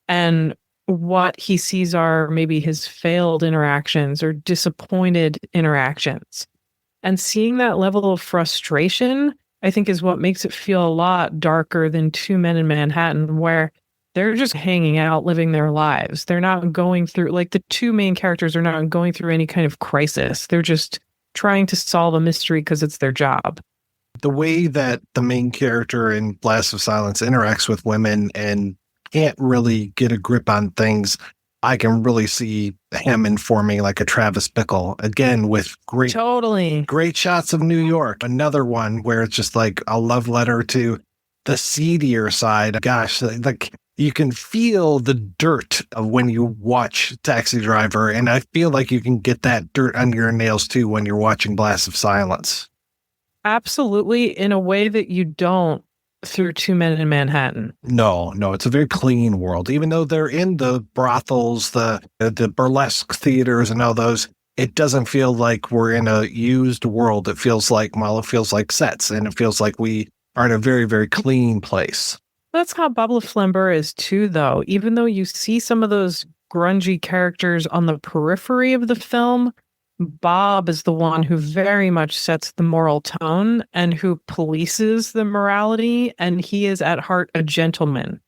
And what he sees are maybe his failed interactions or disappointed interactions. And seeing that level of frustration, I think, is what makes it feel a lot darker than Two Men in Manhattan, where they're just hanging out, living their lives. They're not going through, like, the two main characters are not going through any kind of crisis. They're just trying to solve a mystery because it's their job. The way that the main character in Blast of Silence interacts with women and can't really get a grip on things, I can really see him informing like a Travis Bickle, again, with great shots of New York. Another one where it's just like a love letter to the seedier side. Gosh, like you can feel the dirt of when you watch Taxi Driver, and I feel like you can get that dirt under your nails too when you're watching Blast of Silence. Absolutely, in a way that you don't through Two Men in Manhattan. No, it's a very clean world. Even though they're in the brothels, the burlesque theaters and all those, it doesn't feel like we're in a used world. It feels like sets, and it feels like we are in a very, very clean place. That's how Bob LaFleur is too, though. Even though you see some of those grungy characters on the periphery of the film, Bob is the one who very much sets the moral tone and who polices the morality, and he is at heart a gentleman.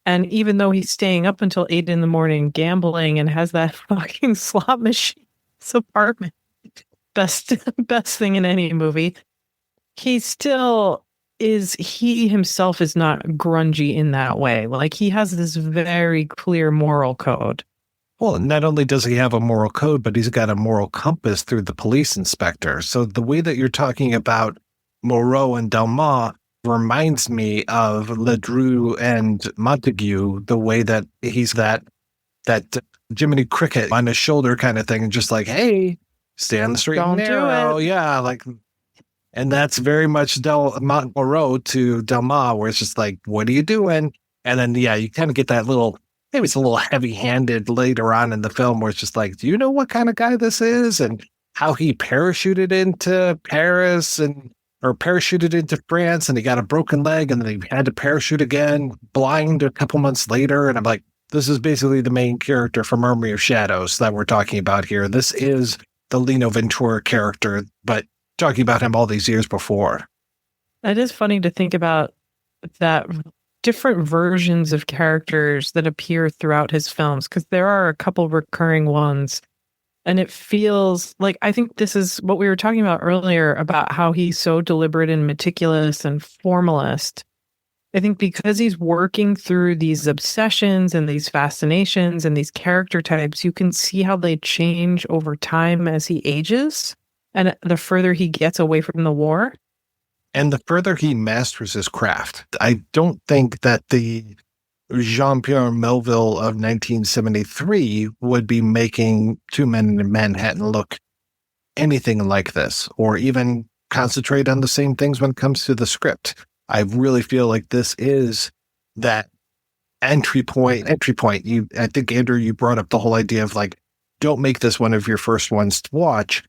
And even though he's staying up until 8 a.m. gambling and has that fucking slot machine in his apartment, best thing in any movie, he himself is not grungy in that way. Like, he has this very clear moral code. Well, not only does he have a moral code, but he's got a moral compass through the police inspector. So the way that you're talking about Moreau and Delmont reminds me of Ledru and Montague, the way that he's that Jiminy Cricket on his shoulder kind of thing, and just like, hey, stay on the straight and narrow. Yeah, like, and that's very much Moreau to Delmont, where it's just like, what are you doing? And then, yeah, you kind of get that little, maybe it's a little heavy-handed later on in the film where it's just like, do you know what kind of guy this is? And how he parachuted into Paris or parachuted into France, and he got a broken leg, and then he had to parachute again, blind a couple months later. And I'm like, this is basically the main character from Army of Shadows that we're talking about here. This is the Lino Ventura character, but talking about him all these years before. It is funny to think about that different versions of characters that appear throughout his films, because there are a couple recurring ones. And it feels like, I think this is what we were talking about earlier about how he's so deliberate and meticulous and formalist. I think because he's working through these obsessions and these fascinations and these character types, you can see how they change over time as he ages and the further he gets away from the war. And the further he masters his craft. I don't think that the Jean-Pierre Melville of 1973 would be making Two Men in Manhattan look anything like this, or even concentrate on the same things when it comes to the script. I really feel like this is that entry point. I think, Andrew, you brought up the whole idea of like, don't make this one of your first ones to watch.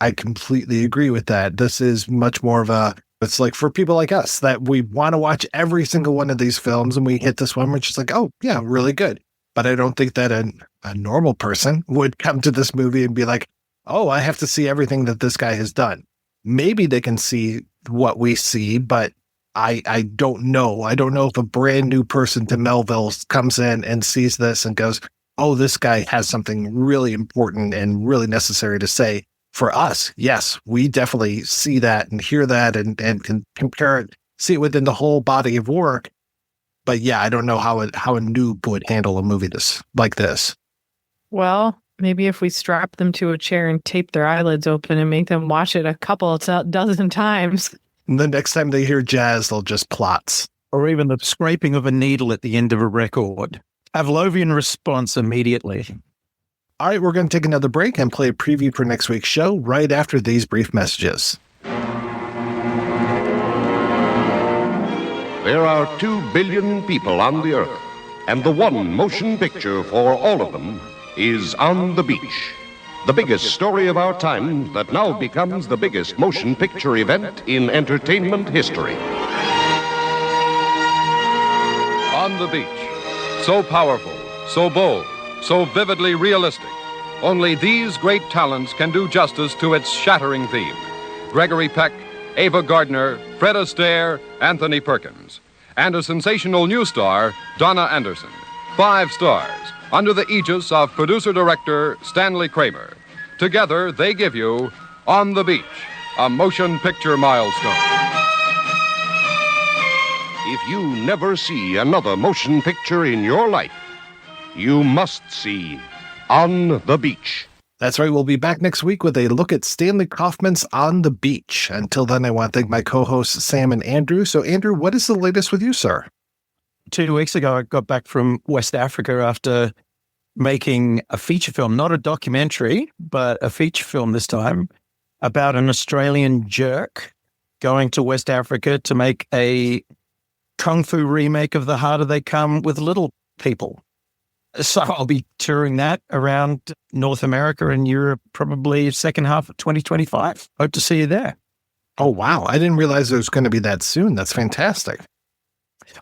I completely agree with that. This is much more of it's like for people like us that we want to watch every single one of these films, and we hit this one, we're just like, oh yeah, really good. But I don't think that a normal person would come to this movie and be like, oh, I have to see everything that this guy has done. Maybe they can see what we see, but I don't know. I don't know if a brand new person to Melville comes in and sees this and goes, oh, this guy has something really important and really necessary to say. For us, yes, we definitely see that and hear that and can compare it, see it within the whole body of work. But yeah, I don't know how a noob would handle a movie like this. Well, maybe if we strap them to a chair and tape their eyelids open and make them watch it a dozen times. And the next time they hear jazz, they'll just plots. Or even the scraping of a needle at the end of a record. Pavlovian response immediately. All right, we're going to take another break and play a preview for next week's show right after these brief messages. There are 2 billion people on the earth, and the one motion picture for all of them is On the Beach, the biggest story of our time that now becomes the biggest motion picture event in entertainment history. On the Beach, so powerful, so bold, so vividly realistic. Only these great talents can do justice to its shattering theme. Gregory Peck, Ava Gardner, Fred Astaire, Anthony Perkins. And a sensational new star, Donna Anderson. 5 stars, under the aegis of producer-director Stanley Kramer. Together, they give you On the Beach, a motion picture milestone. If you never see another motion picture in your life, you must see On the Beach. That's right. We'll be back next week with a look at Stanley Kaufman's On the Beach. Until then, I want to thank my co-hosts, Sam and Andrew. So, Andrew, what is the latest with you, sir? 2 weeks ago, I got back from West Africa after making a feature film, not a documentary, but a feature film this time, about an Australian jerk going to West Africa to make a kung fu remake of The Harder They Come with little people. So I'll be touring that around North America and Europe probably second half of 2025. Hope to see you there. Oh, wow. I didn't realize it was going to be that soon. That's fantastic.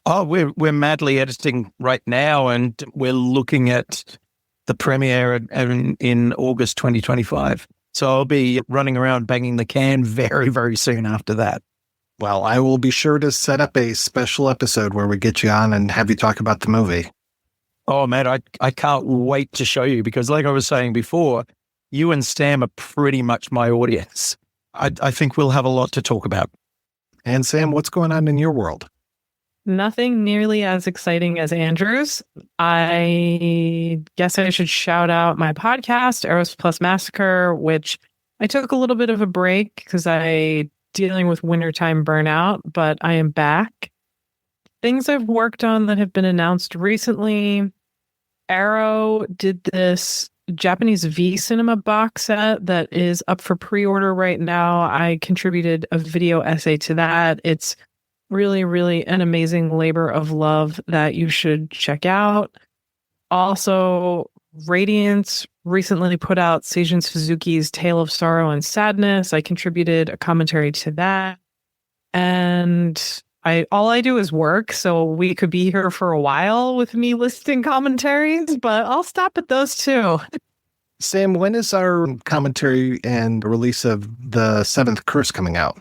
Oh, we're madly editing right now, and we're looking at the premiere in August 2025. So I'll be running around banging the can very, very soon after that. Well, I will be sure to set up a special episode where we get you on and have you talk about the movie. Oh, man, I can't wait to show you because like I was saying before, you and Sam are pretty much my audience. I think we'll have a lot to talk about. And Sam, what's going on in your world? Nothing nearly as exciting as Andrew's. I guess I should shout out my podcast, Eros Plus Massacre, which I took a little bit of a break because I dealing with wintertime burnout, but I am back. Things I've worked on that have been announced recently. Arrow did this Japanese V cinema box set that is up for pre-order right now. I contributed a video essay to that. It's really, really an amazing labor of love that you should check out. Also, Radiance recently put out Seijun Suzuki's Tale of Sorrow and Sadness. I contributed a commentary to that. And all I do is work, so we could be here for a while with me listing commentaries, but I'll stop at those two. Sam, when is our commentary and release of The Seventh Curse coming out?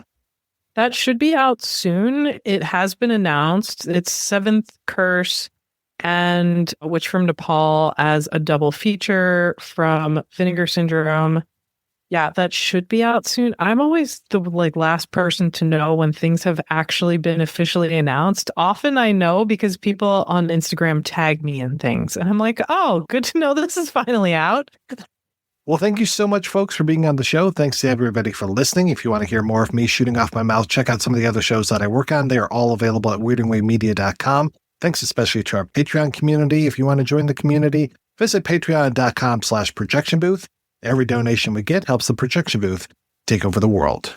That should be out soon. It has been announced. It's Seventh Curse and Witch from Nepal as a double feature from Vinegar Syndrome. Yeah, that should be out soon. I'm always the last person to know when things have actually been officially announced. Often I know because people on Instagram tag me in things. And I'm like, oh, good to know this is finally out. Well, thank you so much, folks, for being on the show. Thanks to everybody for listening. If you want to hear more of me shooting off my mouth, check out some of the other shows that I work on. They are all available at weirdandwaymedia.com. Thanks especially to our Patreon community. If you want to join the community, visit patreon.com/projection booth. Every donation we get helps the projection booth take over the world.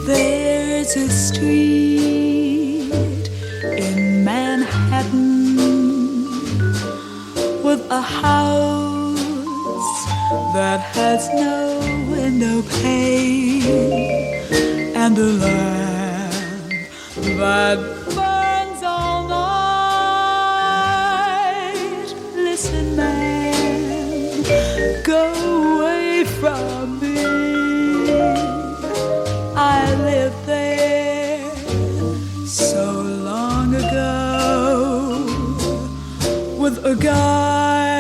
There's a street in Manhattan with a house that has no window pane and a lamp that burns all night. Listen, man, go away from me. I lived there so long ago with a guy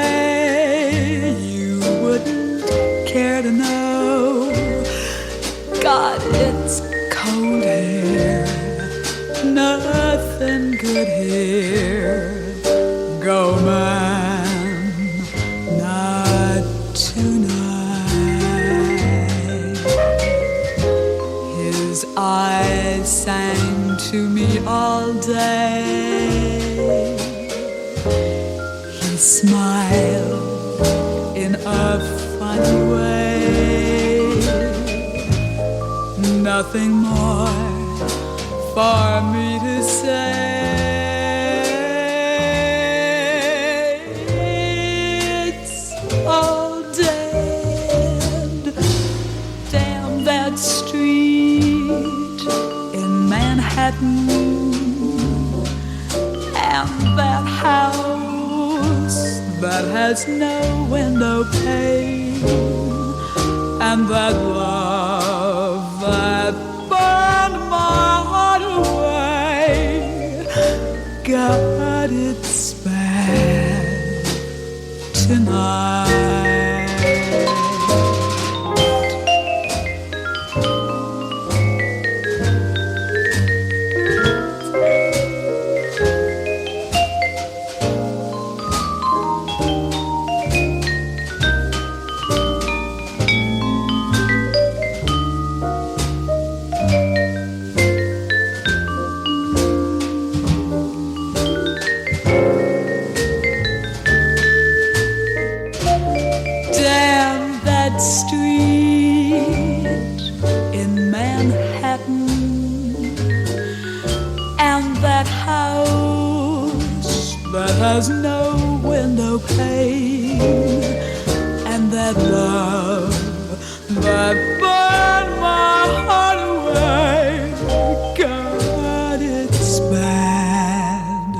you wouldn't care to know. God, it's cold here, nothing good here. Go, man, not tonight. His eyes sang to me all day. He smiled in a funny way. Nothing more for me to say. It's all dead. Damn that street in Manhattan and that house that has no window pane and that love that burned my heart away. God, it's bad tonight. Street in Manhattan and that house that has no window pane and that love that burned my heart away. God, it's bad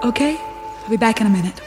Okay, I'll be back in a minute.